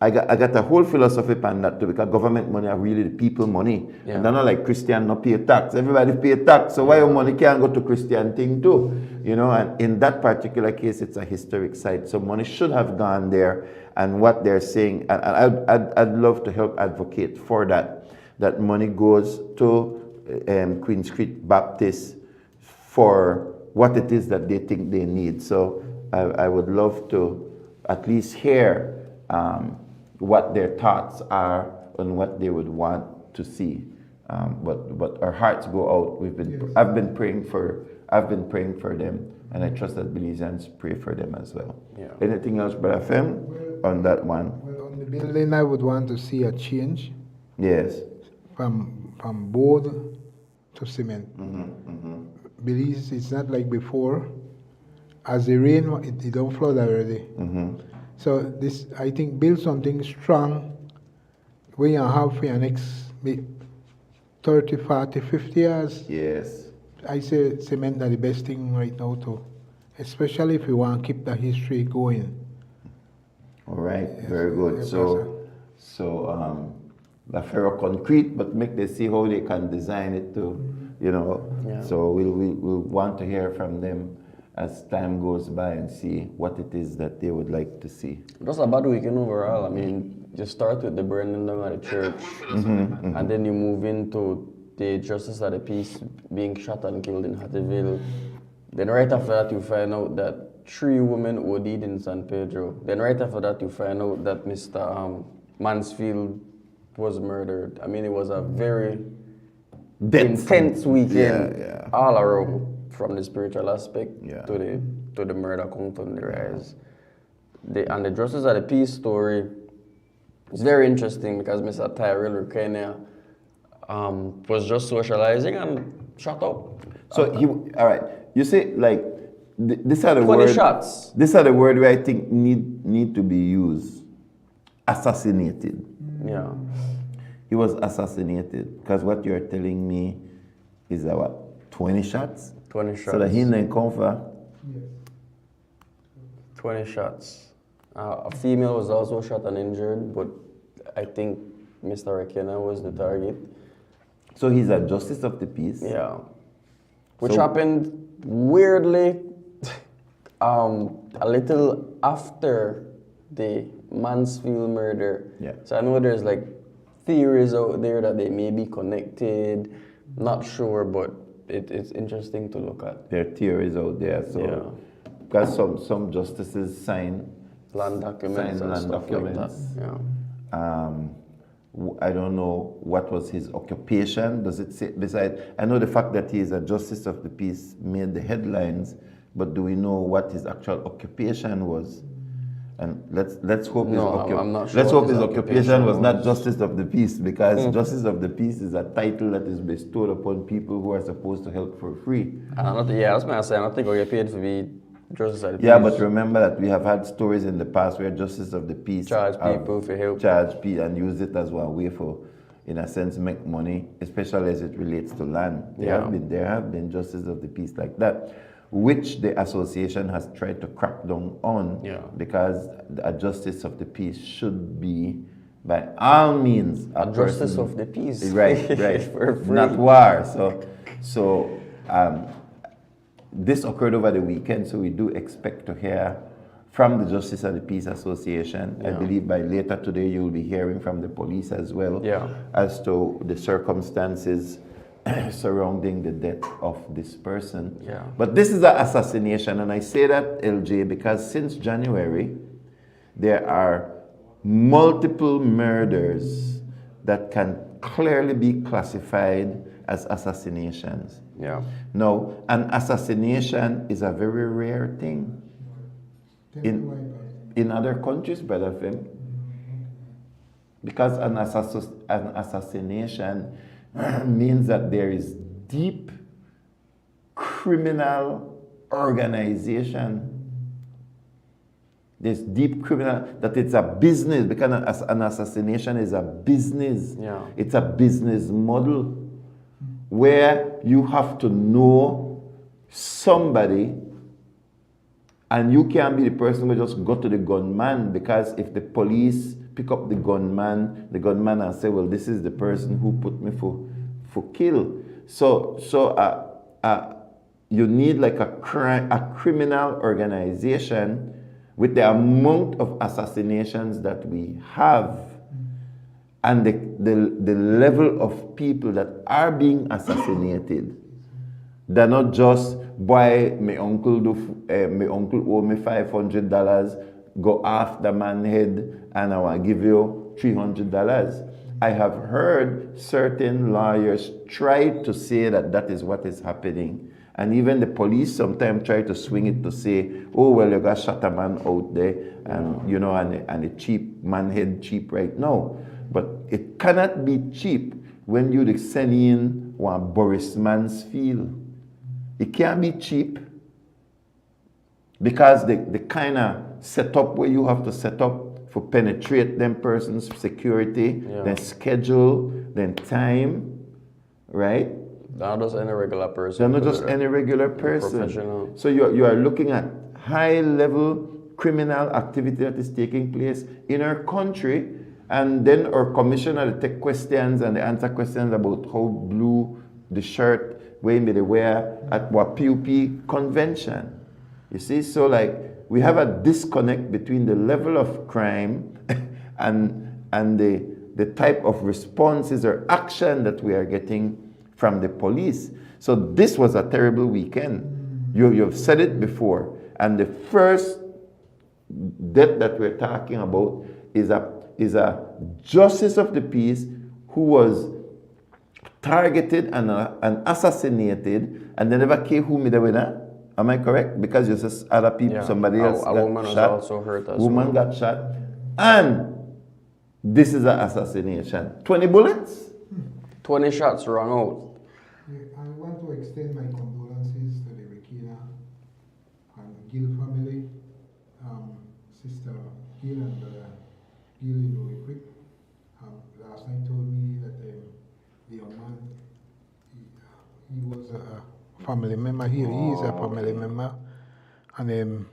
I got a whole philosophy on that too, because government money are really the people money. Yeah. And they're not like Christian not pay tax. Everybody pay tax. So why your money can't go to Christian thing too? You know, and in that particular case, it's a historic site. So money should have gone there. And what they're saying, and I'd love to help advocate for that. That money goes to Queen Street Baptist for what it is that they think they need. So I would love to at least hear what their thoughts are on what they would want to see. But our hearts go out. I've been praying for them, and I trust that Belizeans pray for them as well. Yeah. Anything else, Brother Fem, on that one? Well, on the building, I would want to see a change Yes. from board to cement. Belize, it's not like before. As the rain, it don't flood already. So this, I think, build something strong when you have for your next 30, 40, 50 years. Yes. I say cement are the best thing right now too, especially if you want to keep the history going. All right. Yes, Very good. yes, So the ferro concrete, but make they see how they can design it to, you know. Yeah. So we'll want to hear from them as time goes by and see what it is that they would like to see. It was a bad weekend overall. I mean, you start with the burning down of the church, and then you move into the Justice of the Peace being shot and killed in Hattieville. Then right after that, you find out that 3 women OD'd in San Pedro. Then right after that, you find out that Mr. Mansfield was murdered. I mean, it was a very intense weekend all around, from the spiritual aspect to the murder count on the rise. And the Justice of the Peace story is very interesting because Mr. Tyrell Rukenia was just socializing and shut up. So all right. You say like these are the 20 words. shots. These are the words where I think need to be used. Assassinated. Yeah. He was assassinated because what you're telling me is that what 20 shots. 20 shots. So that he didn't come for 20 shots. A female was also shot and injured, but I think Mr. Rekena was the target. So he's a justice of the peace. Yeah. Which So- happened weirdly a little after the Mansfield murder. Yeah. So I know there's like theories out there that they may be connected. Not sure, but it's interesting to look at. There are theories out there. So because some justices sign Land documents and land stuff documents. like that. Yeah. I don't know what was his occupation. Does it say beside? I know the fact that he is a justice of the peace made the headlines, but do we know what his actual occupation was? And let's hope I'm not sure let's what hope his his occupation was not was. justice of the peace, because justice of the peace is a title that is bestowed upon people who are supposed to help for free. That's what I say. I don't think I'll get paid for be justice of the Yeah, peace. but remember that we have had stories in the past where justice of the peace Charge have people for help. charge people and use it as one way for, in a sense, make money, especially as it relates to land. There have been justice of the peace like that, which the association has tried to crack down on, because a justice of the peace should be, by all means, a justice person, of the peace. right, For free. not war. So this occurred over the weekend, so we do expect to hear from the Justice of the Peace Association. I believe by later today you'll be hearing from the police as well as to the circumstances surrounding the death of this person. But this is an assassination, and I say that, LJ, because since January there are multiple murders that can clearly be classified as assassinations. Now, an assassination is a very rare thing in other countries, Brother Finn, because an assassination means that there is deep criminal organization. This deep criminal, that it's a business, because an assassination is a business. Yeah. It's a business model where you have to know somebody, and you can't be the person who just go to the gunman, because if the police pick up the gunman and say, well, this is the person who put me for kill. So you need like a criminal organization with the amount of assassinations that we have and the level of people that are being assassinated. They're not just, boy, my uncle owe me $500, go off the man's head and I will give you $300. I have heard certain lawyers try to say that that is what is happening. And even the police sometimes try to swing it to say, oh, well, you got shot a man out there, and you know, and the cheap man head cheap right now. But it cannot be cheap when you send in one Boris Mansfield. It can't be cheap because the kind of setup where you have to set up for penetrate them person's security, then schedule, then time, right? They're not just any regular person. They're not just any regular person. Professional. So you are looking at high-level criminal activity that is taking place in our country, and then our commissioner will take questions and they answer questions about how blue the shirt we may wear at what PUP convention. You see, so like we have a disconnect between the level of crime and the type of responses or action that we are getting from the police. So this was a terrible weekend. You've said it before. And the first death that we're talking about is a justice of the peace who was targeted and assassinated, and they never care who made the winner. Am I correct? Because you said other people, somebody else got woman shot. was also hurt as Woman got shot. And this is an assassination. 20 bullets? 20 shots rung out. I want to extend my condolences to the Rekina and the Gill family, Sister Gill and Brother Gill in Louis. Last night told me that the young man, he was a family member here. He is a family member, and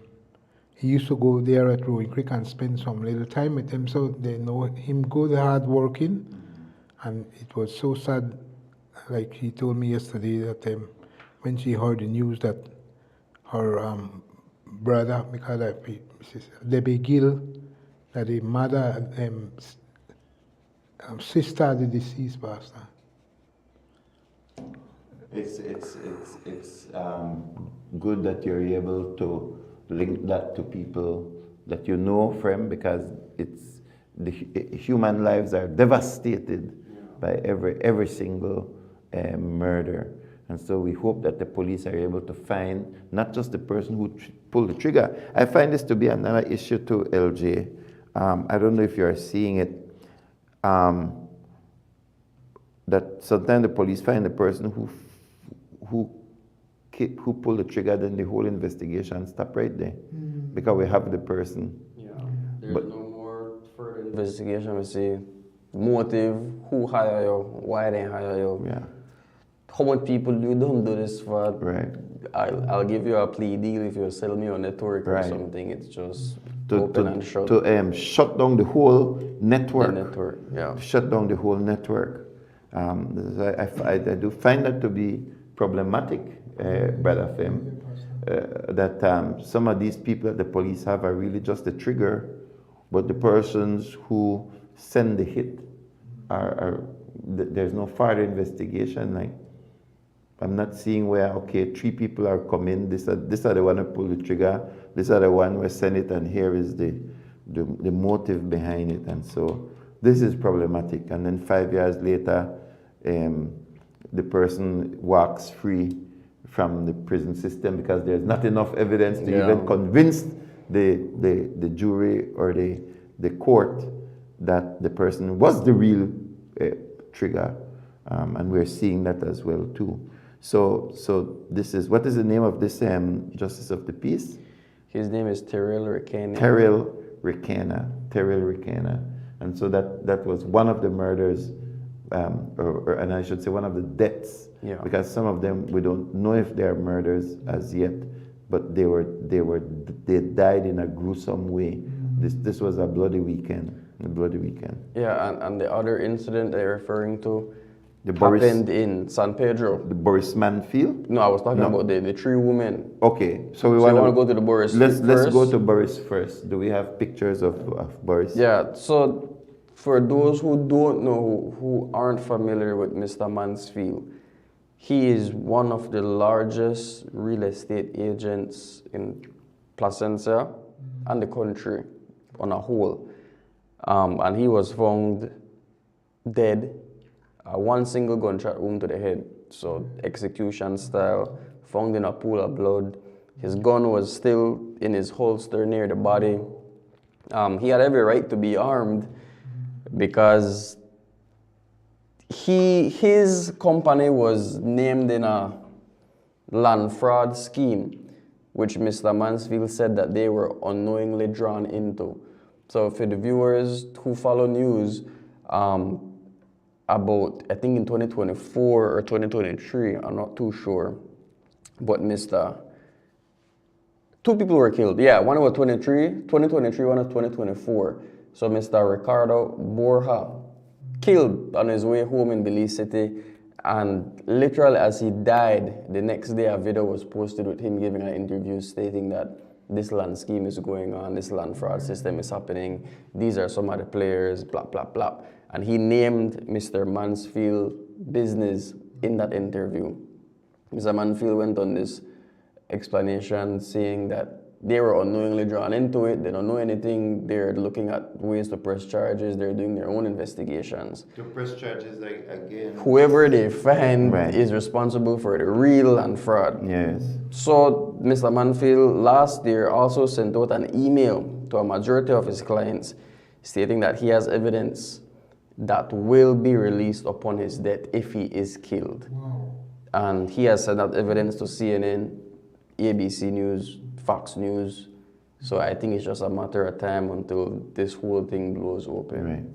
he used to go there at Rowing Creek and spend some little time with him, so they know him good, hard working, and it was so sad. Like he told me yesterday that when she heard the news that her brother, because Debbie Gill, that the mother, sister of the deceased pastor. It's good that you're able to link that to people that you know from, because it's the human lives are devastated by every single murder. And so we hope that the police are able to find not just the person who pulled the trigger. I find this to be another issue too, LJ. I don't know if you're seeing it, that sometimes the police find the person who pulled the trigger, then the whole investigation stop right there. Because we have the person. Yeah. There's no more further investigation. We see motive, who hire you, why they hire you. Yeah. How much people do this for? Right. I'll give you a plea deal if you sell me a network or something. It's just open and shut. To shut down the whole network. The network, yeah. Shut down the whole network. I do find that to be problematic, Brother Fem. That some of these people that the police have are really just the trigger, but the persons who send the hit there's no further investigation. Like, I'm not seeing where, okay, 3 people are coming, these are the one who pulled the trigger, these are the one who send it, and here is the motive behind it. And so this is problematic. And then 5 years later, the person walks free from the prison system because there's not enough evidence to even convince the jury or the court that the person was the real trigger. And we're seeing that as well too. So this is, what is the name of this justice of the peace? His name is Terrell Ricana. Terrell Ricana. And so that was one of the murders, and I should say one of the deaths, because some of them we don't know if they are murders as yet, but they died in a gruesome way. This was a bloody weekend. Yeah, and the other incident they're referring to happened in San Pedro. The Boris Manfield? No, I was talking about the three women. Okay, so we want want to go to the Boris Let's first? go to Boris first. Do we have pictures of Boris? Yeah, so for those who don't know, who aren't familiar with Mr. Mansfield, he is one of the largest real estate agents in Placencia and the country on a whole. And he was found dead, one single gunshot wound to the head. So execution style, found in a pool of blood. His gun was still in his holster near the body. He had every right to be armed because his company was named in a land fraud scheme, which Mr. Mansfield said that they were unknowingly drawn into. So for the viewers who follow news, about, I think in 2024 or 2023, I'm not too sure, but two people were killed. Yeah, one was 2023, one was 2024. So Mr. Ricardo Borja killed on his way home in Belize City, and literally as he died, the next day a video was posted with him giving an interview stating that this land scheme is going on, this land fraud system is happening, these are some of the players, blah, blah, blah. And he named Mr. Mansfield's business in that interview. Mr. Mansfield went on this explanation saying that they were unknowingly drawn into it, they don't know anything, they're looking at ways to press charges, they're doing their own investigations. To press charges again? Whoever they find is responsible for the real land fraud. Yes. So Mr. Mansfield last year also sent out an email to a majority of his clients stating that he has evidence that will be released upon his death if he is killed. Wow. And he has sent that evidence to CNN, ABC News, Fox News. So I think it's just a matter of time until this whole thing blows open. Right.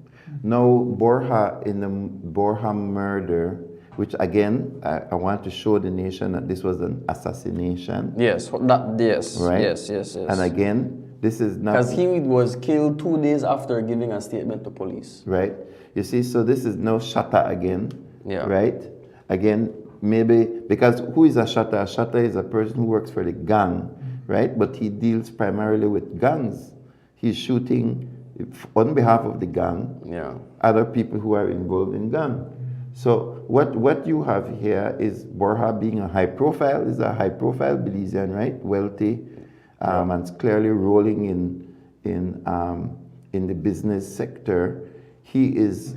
Now, Borja, in the Borja murder, which again, I want to show the nation that this was an assassination. Yes, Right? yes. And again, this is not... Because he was killed 2 days after giving a statement to police. Right? You see, so this is no shutter again. Yeah. Right? Again, maybe, because who is a shutter? A shutter is a person who works for the gang, right? But he deals primarily with guns. He's shooting on behalf of the gang, other people who are involved in gun. So what you have here is Borja being a high profile Belizean, right? Wealthy, and clearly rolling in the business sector. He is,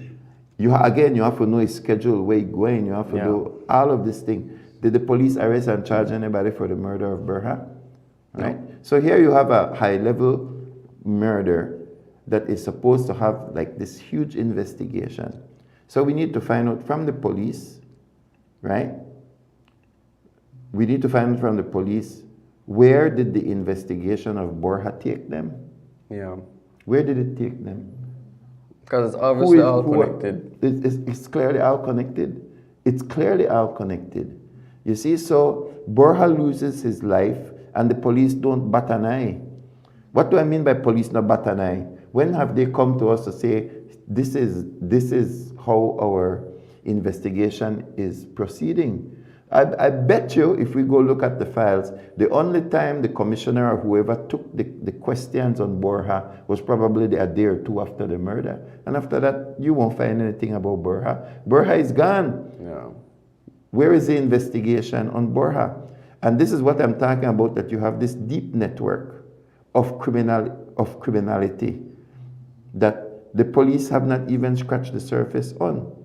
you have to know his schedule, where he's going, you have to do all of this thing. Did the police arrest and charge anybody for the murder of Borja? Right? No. So here you have a high-level murder that is supposed to have like this huge investigation. So we need to find out from the police, right? We need to find out from the police, where did the investigation of Borja take them? Yeah. Where did it take them? Because it's obviously all connected. It's clearly all connected. It's clearly all connected. You see, so Borja loses his life and the police don't bat an eye. What do I mean by police not bat an eye? When have they come to us to say, this is how our investigation is proceeding? I bet you, if we go look at the files, the only time the commissioner or whoever took the questions on Borja was probably a day or two after the murder. And after that, you won't find anything about Borja. Borja is gone. Yeah. Where is the investigation on Borja? And this is what I'm talking about, that you have this deep network of criminality that the police have not even scratched the surface on.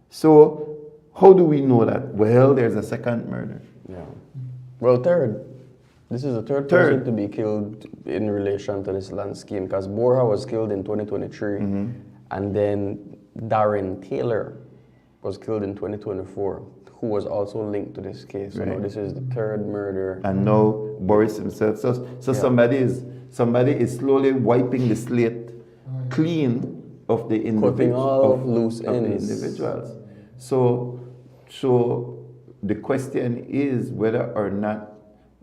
So how do we know that? Well, there's a second murder. Yeah. Well, third. This is the third person to be killed in relation to this land scheme, because Borja was killed in 2023, and then Darren Taylor was killed in 2024. who was also linked to this case. So now Right. this is the third murder. And now Boris himself. So somebody is slowly wiping the slate clean of the Cutting all loose of the ends. individuals. So the question is whether or not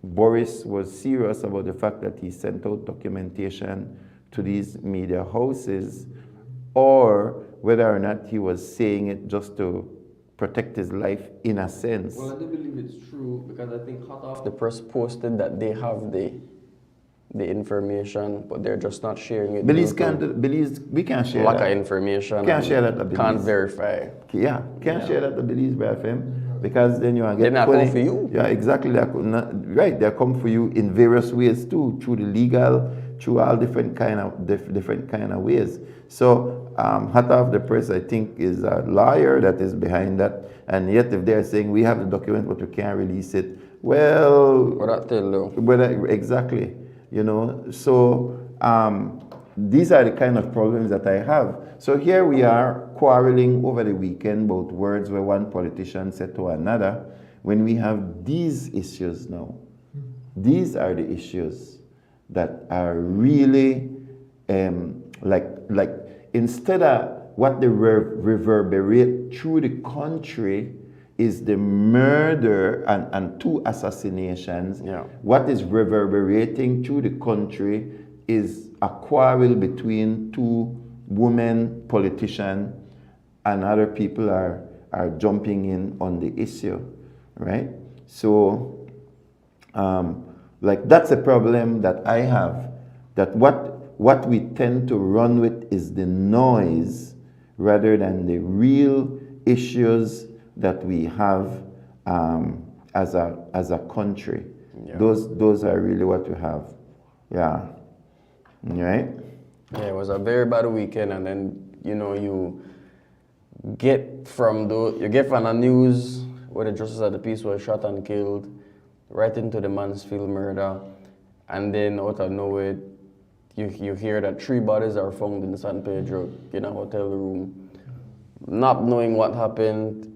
Boris was serious about the fact that he sent out documentation to these media houses, or whether or not he was saying it just to protect his life in a sense. Well, I do believe it's true because I think Hot Off the Press posted that they have the information, but they're just not sharing it. We can't share lack that. of information. Can't share that. Can't verify. Yeah, can't share that the Belize by FM because then you are getting. They're not come for you. Yeah, exactly. Right, they come for you in various ways too, through the legal, through all different kind of ways. So Hot Off the Press, I think, is a lawyer that is behind that, and yet if they're saying we have the document but we can't release it, well, what that tell you? Exactly. You know, so these are the kind of problems that I have. So here we are quarreling over the weekend about words where one politician said to another, when we have these issues now. These are the issues that are really like instead of what they reverberate through the country is the murder and 2 assassinations. Yeah. What is reverberating through the country is a quarrel between 2 women politicians, and other people are jumping in on the issue, right? So, like that's a problem that I have, that what we tend to run with is the noise rather than the real issues that we have as a country. Yeah. Those are really what we have. Yeah. Right? Yeah, it was a very bad weekend, and then you get from the news where the justice of the peace was shot and killed, right into the Mansfield murder, and then out of nowhere you hear that 3 bodies are found in San Pedro in a hotel room, not knowing what happened.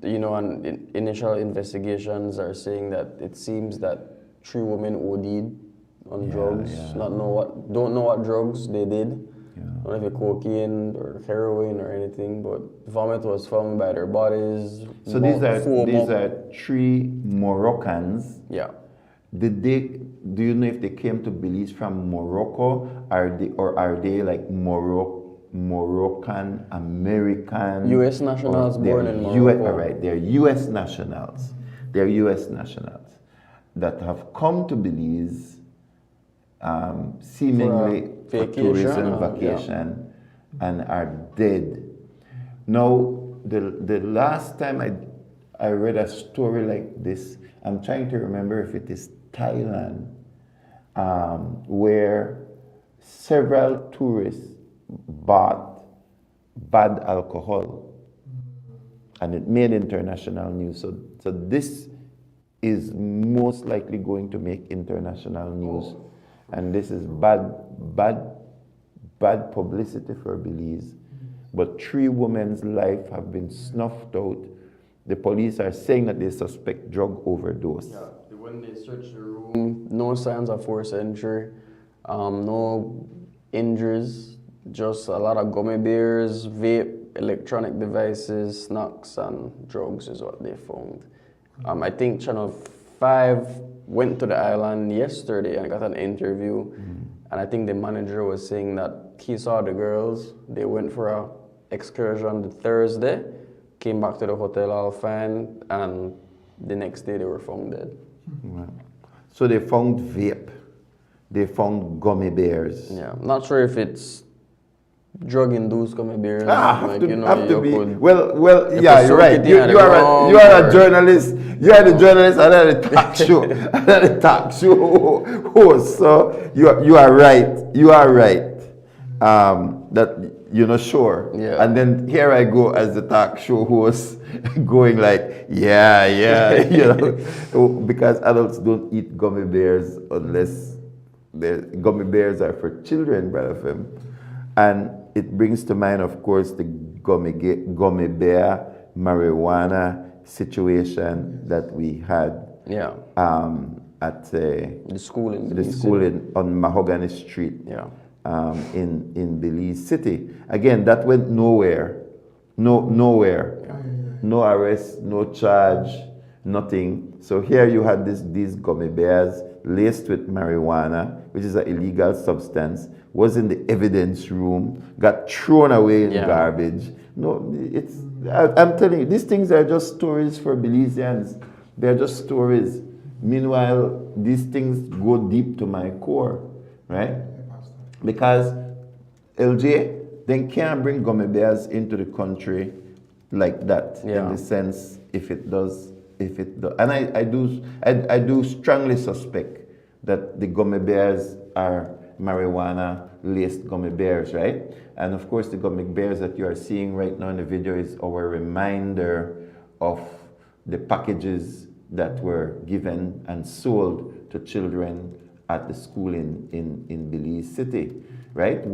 And initial investigations are saying that it seems that 3 women OD'd on drugs. Yeah. Don't know what drugs they did. Yeah. Don't know if it's cocaine or heroin or anything, but vomit was found by their bodies. So these are 3 Moroccans. Yeah. Do you know if they came to Belize from Morocco? Are they like Moroccan American? U.S. nationals born in Morocco. Right, they're U.S. nationals. They're U.S. nationals that have come to Belize seemingly for tourism, vacation, and are dead. Now, the last time I read a story like this, I'm trying to remember if it is Thailand, where several tourists bought bad alcohol, and it made international news. So this is most likely going to make international news, and this is bad publicity for Belize. But 3 women's lives have been snuffed out. The police are saying that they suspect drug overdose. Yeah, when they searched the room, no signs of forced entry, no injuries, just a lot of gummy bears, vape, electronic devices, snacks, and drugs is what they found. I think Channel 5 went to the island yesterday and got an interview, and I think the manager was saying that he saw the girls. They went for an excursion the Thursday, came back to the hotel all fine, and the next day they were found dead. Right. So they found vape. They found gummy bears. Yeah, I'm not sure if it's drug-induced gummy bears. Have to be. Could, well, yeah, you're right. You are a journalist. You are the journalist and then the talk show. And then the talk show host. So you are right. You are right. That sure. Yeah. And then here I go as the talk show host, going like, yeah, because adults don't eat gummy bears unless the gummy bears are for children, Brother Fem. And it brings to mind, of course, the gummy bear, marijuana situation that we had Yeah. at The school in the Belize school City. on Mahogany Street Yeah. in Belize City. Again, that went nowhere. Nowhere. No arrest, no charge, nothing. So here you had these gummy bears laced with marijuana, which is an illegal substance, was in the evidence room, got thrown away in garbage. No, I'm telling you, these things are just stories for Belizeans. They're just stories. Meanwhile, these things go deep to my core, right? Because LJ, they can't bring gummy bears into the country like that, in the sense if it does, and I do strongly suspect that the gummy bears are marijuana laced gummy bears, right? And of course, the gummy bears that you are seeing right now in the video is our reminder of the packages that were given and sold to children at the school in Belize City, right?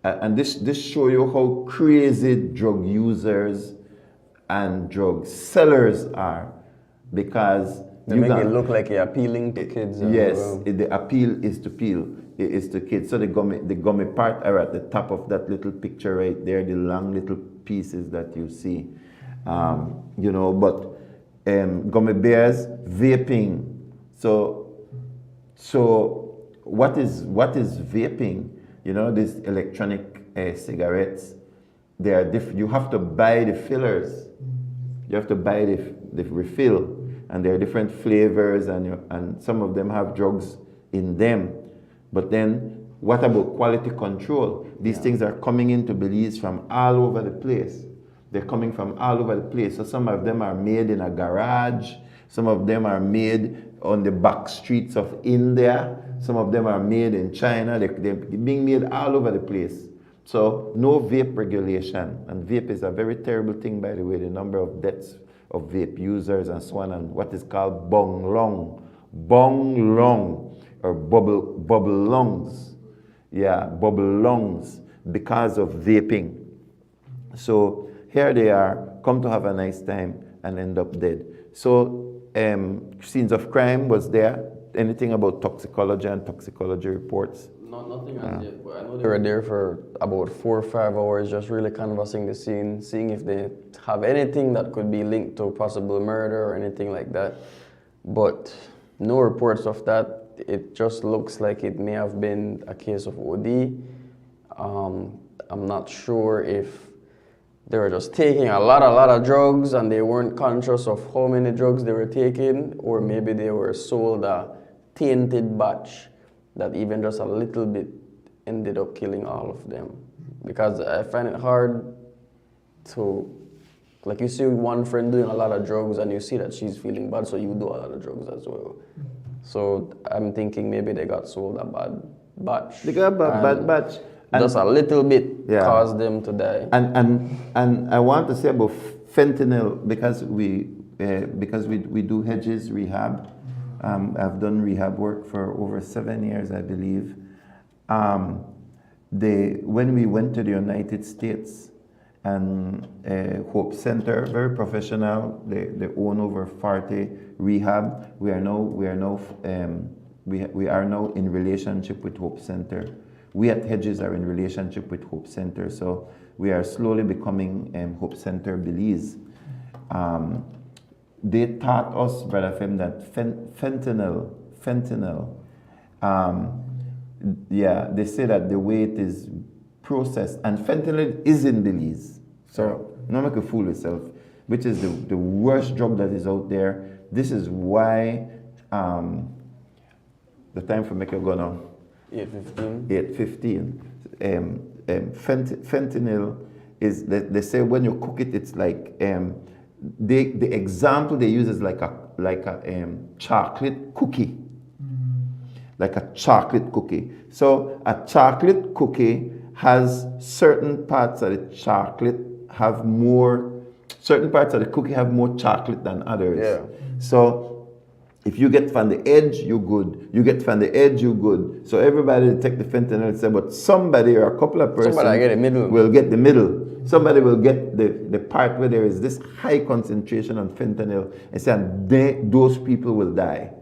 And this show you how crazy drug users and drug sellers are, because they make it look like you're appealing to kids. Yes, the appeal is to kids. So the gummy part are at the top of that little picture right there, the long little pieces that you see. You know, but gummy bears, vaping. So what is vaping? You know, these electronic cigarettes, they are different. You have to buy the fillers. You have to buy the refill, and there are different flavors, and some of them have drugs in them. But then, what about quality control? These things are coming into Belize from all over the place. They're coming from all over the place. So some of them are made in a garage. Some of them are made on the back streets of India. Some of them are made in China. They're being made all over the place. So no vape regulation. And vape is a very terrible thing, by the way, the number of deaths of vape users and so on, and what is called bong lung, or bubble lungs. Yeah, bubble lungs because of vaping. So here they are, come to have a nice time and end up dead. So scenes of crime was there. Anything about toxicology and toxicology reports? Nothing as yet, but I know they were there for about 4 or 5 hours, just really canvassing the scene, seeing if they have anything that could be linked to possible murder or anything like that. But no reports of that. It just looks like it may have been a case of OD. I'm not sure if they were just taking a lot of drugs and they weren't conscious of how many drugs they were taking, or maybe they were sold a tainted batch that even just a little bit ended up killing all of them. Because I find it hard to, like, you see one friend doing a lot of drugs and you see that she's feeling bad, so you do a lot of drugs as well. So I'm thinking maybe they got sold a bad batch. They got a bad batch. And just a little bit caused them to die. And I want to say about fentanyl, because we do hedges rehab. I've done rehab work for over 7 years, I believe. When we went to the United States, and Hope Center, very professional, they own over 40 rehab. We are now in relationship with Hope Center. We at Hedges are in relationship with Hope Center, so we are slowly becoming Hope Center Belize. They taught us, Brother Fem, that fentanyl, they say that the way it is processed, and fentanyl is in Belize. So don't make a fool of yourself, which is the worst drug that is out there. This is why the time for make a go now. 8:15. Fentanyl is, they say when you cook it, it's like the example they use is like a chocolate cookie, like a chocolate cookie. So a chocolate cookie has certain parts of the chocolate have more, certain parts of the cookie have more chocolate than others. Yeah. So If you get from the edge, you good. You get from the edge, you good. So everybody take the fentanyl and say, but somebody or a couple of persons will get the middle. Somebody will get the part where there is this high concentration on fentanyl and say, those people will die.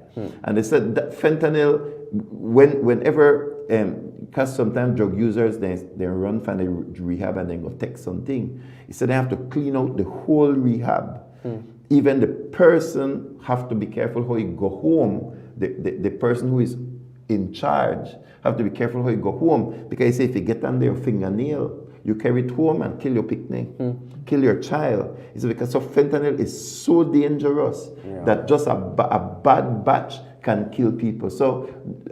And they said that fentanyl, whenever, because sometimes drug users, they run from the rehab and then go take something. He said they have to clean out the whole rehab. Even the person have to be careful how he go home. The person who is in charge have to be careful how you go home, because he say if you get under your fingernail, you carry it home and kill your picnic, kill your child. He said because of fentanyl is so dangerous that just a bad batch can kill people. So,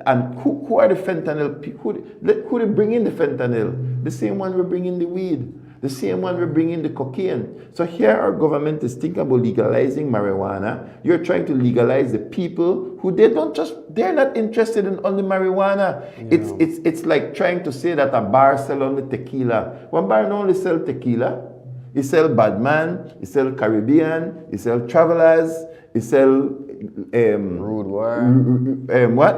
and who are the fentanyl people? Who they bring in the fentanyl? The same one we bring in the weed. The same one we bring in the cocaine. So here our government is thinking about legalizing marijuana. You're trying to legalize the people who they're not interested in only marijuana. It's like trying to say that a bar sell only tequila. One bar not only sell tequila. It sell Badman, it sell Caribbean, it sell Travelers, it sell Rude Boy.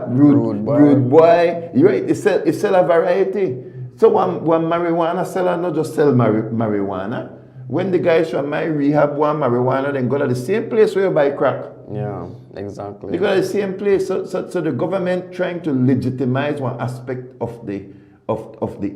Rude Boy. You're right, it sell a variety. So one marijuana seller not just sell marijuana. When the guys from my rehab want marijuana, then go to the same place where you buy crack. Yeah, exactly. They go to the same place. So the government trying to legitimize one aspect of the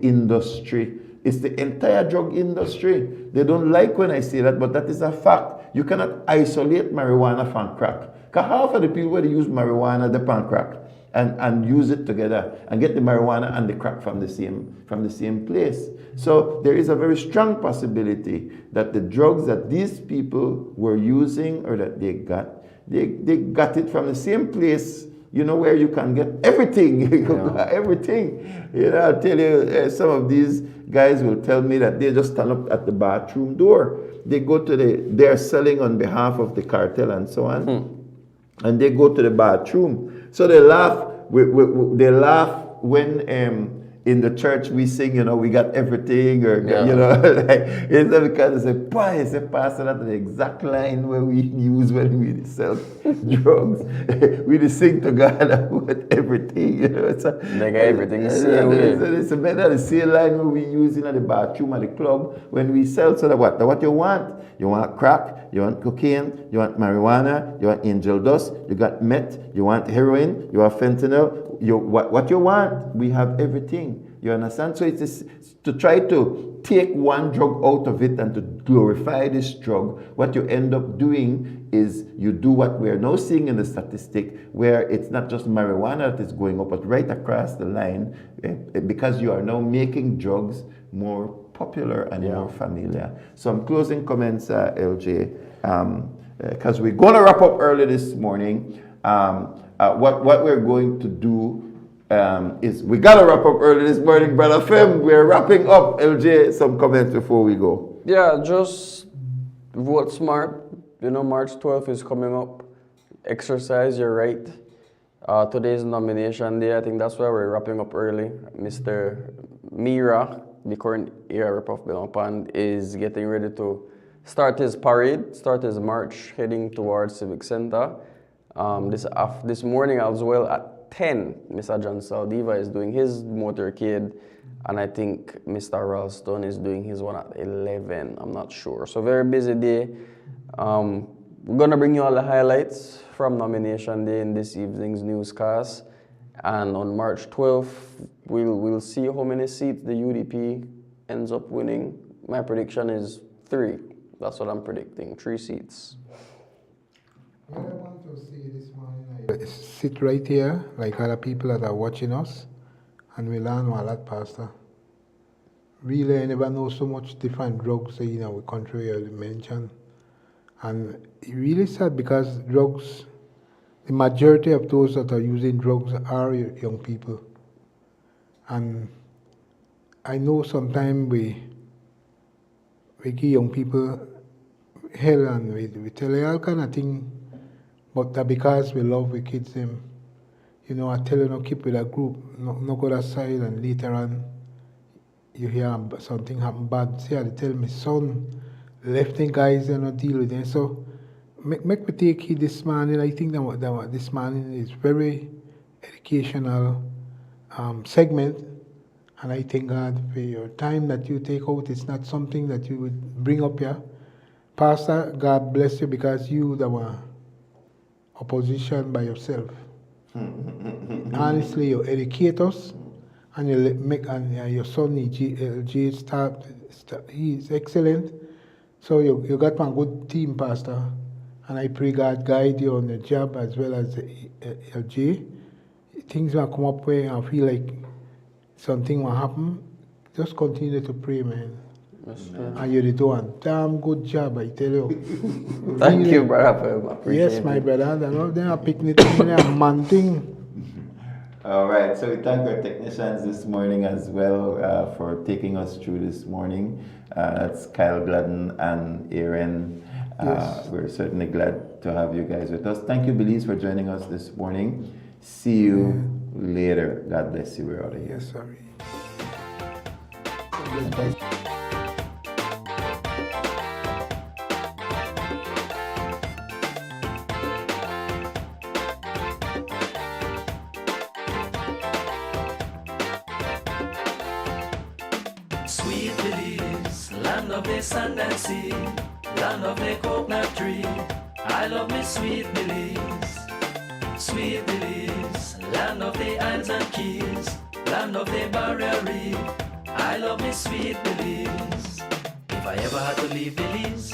industry. It's the entire drug industry. They don't like when I say that, but that is a fact. You cannot isolate marijuana from crack. Because half of the people that use marijuana, they pan crack. And use it together and get the marijuana and the crack from the same place. So there is a very strong possibility that the drugs that these people were using or that they got it from the same place, you know, where you can get everything. Everything. You know, I'll tell you, some of these guys will tell me that they just stand up at the bathroom door. They go to they're selling on behalf of the cartel and so on. And they go to the bathroom. So they laugh. They laugh when in the church we sing, you know, we got everything, or you know, like, it's not because they say, "Boy, it's a pastor." That's the exact line where we use when we sell drugs. We just sing to God about everything, you know. So, they got everything the same way. It's better the same line where we use in the bathroom at the club when we sell. So that what you want? You want crack, you want cocaine, you want marijuana, you want angel dust, you got meth, you want heroin, you want fentanyl, what you want, we have everything. You understand? So it is to try to take one drug out of it and to glorify this drug. What you end up doing is you do what we are now seeing in the statistic, where it's not just marijuana that is going up, but right across the line, because you are now making drugs more popular and more familiar. Some closing comments, LJ, because we're going to wrap up early this morning. What we're going to do is we got to wrap up early this morning, Brother Fem. We're wrapping up. LJ, some comments before we go. Yeah, just vote smart. You know, March 12th is coming up. Exercise your right. Today's nomination day. I think that's why we're wrapping up early. Mr. Mira, the current ARP of Belmont, is getting ready to start his parade, start his march heading towards Civic Center. This morning as well at 10, Mr. John Saldiva is doing his motorcade, and I think Mr. Ralston is doing his one at 11. I'm not sure. So very busy day. We're going to bring you all the highlights from nomination day in this evening's newscast. And on March 12th, we'll see how many seats the UDP ends up winning. My prediction is 3. That's what I'm predicting, 3 seats. What I want to say this morning, I sit right here, like other people that are watching us, and we learn a lot, Pastor. Really, I never know so much different drugs in our country, as you mentioned. And it's really sad because drugs, the majority of those that are using drugs are young people. And I know sometimes we give young people hell and we tell them all kind of things, but that because we love the kids them, you know, I tell you no keep with a group, no go aside, and later on you hear something happen bad. See, I tell my son left the guys and not deal with them. So make me take heed this morning. I think that this morning is very educational segment, and I thank God for your time that you take out. It's not something that you would bring up here. Pastor, God bless you because you the one opposition by yourself. Honestly, you educate us, and you make and your son LG start. He's excellent. So you got one good team, Pastor, and I pray God guide you on the job as well as LG. Things will come up where I feel like something will happen. Just continue to pray, man. Yes, And you're doing a damn good job, I tell you. Thank you, brother. I appreciate Yes, my it. brother. They are picnic, they are man thing. All right, so we thank our technicians this morning as well for taking us through this morning. That's Kyle Gladden and Aaron. Yes. We're certainly glad to have you guys with us. Thank you, Belize, for joining us this morning. See you later. God bless you. We're out of here. Yes, sorry. Sweet Belize, land of the sand and sea, land of the coconut tree. I love me sweet Belize. Sweet Belize, land of the islands and keys, land of the barrier reef. I love me sweet Belize. If I ever had to leave Belize,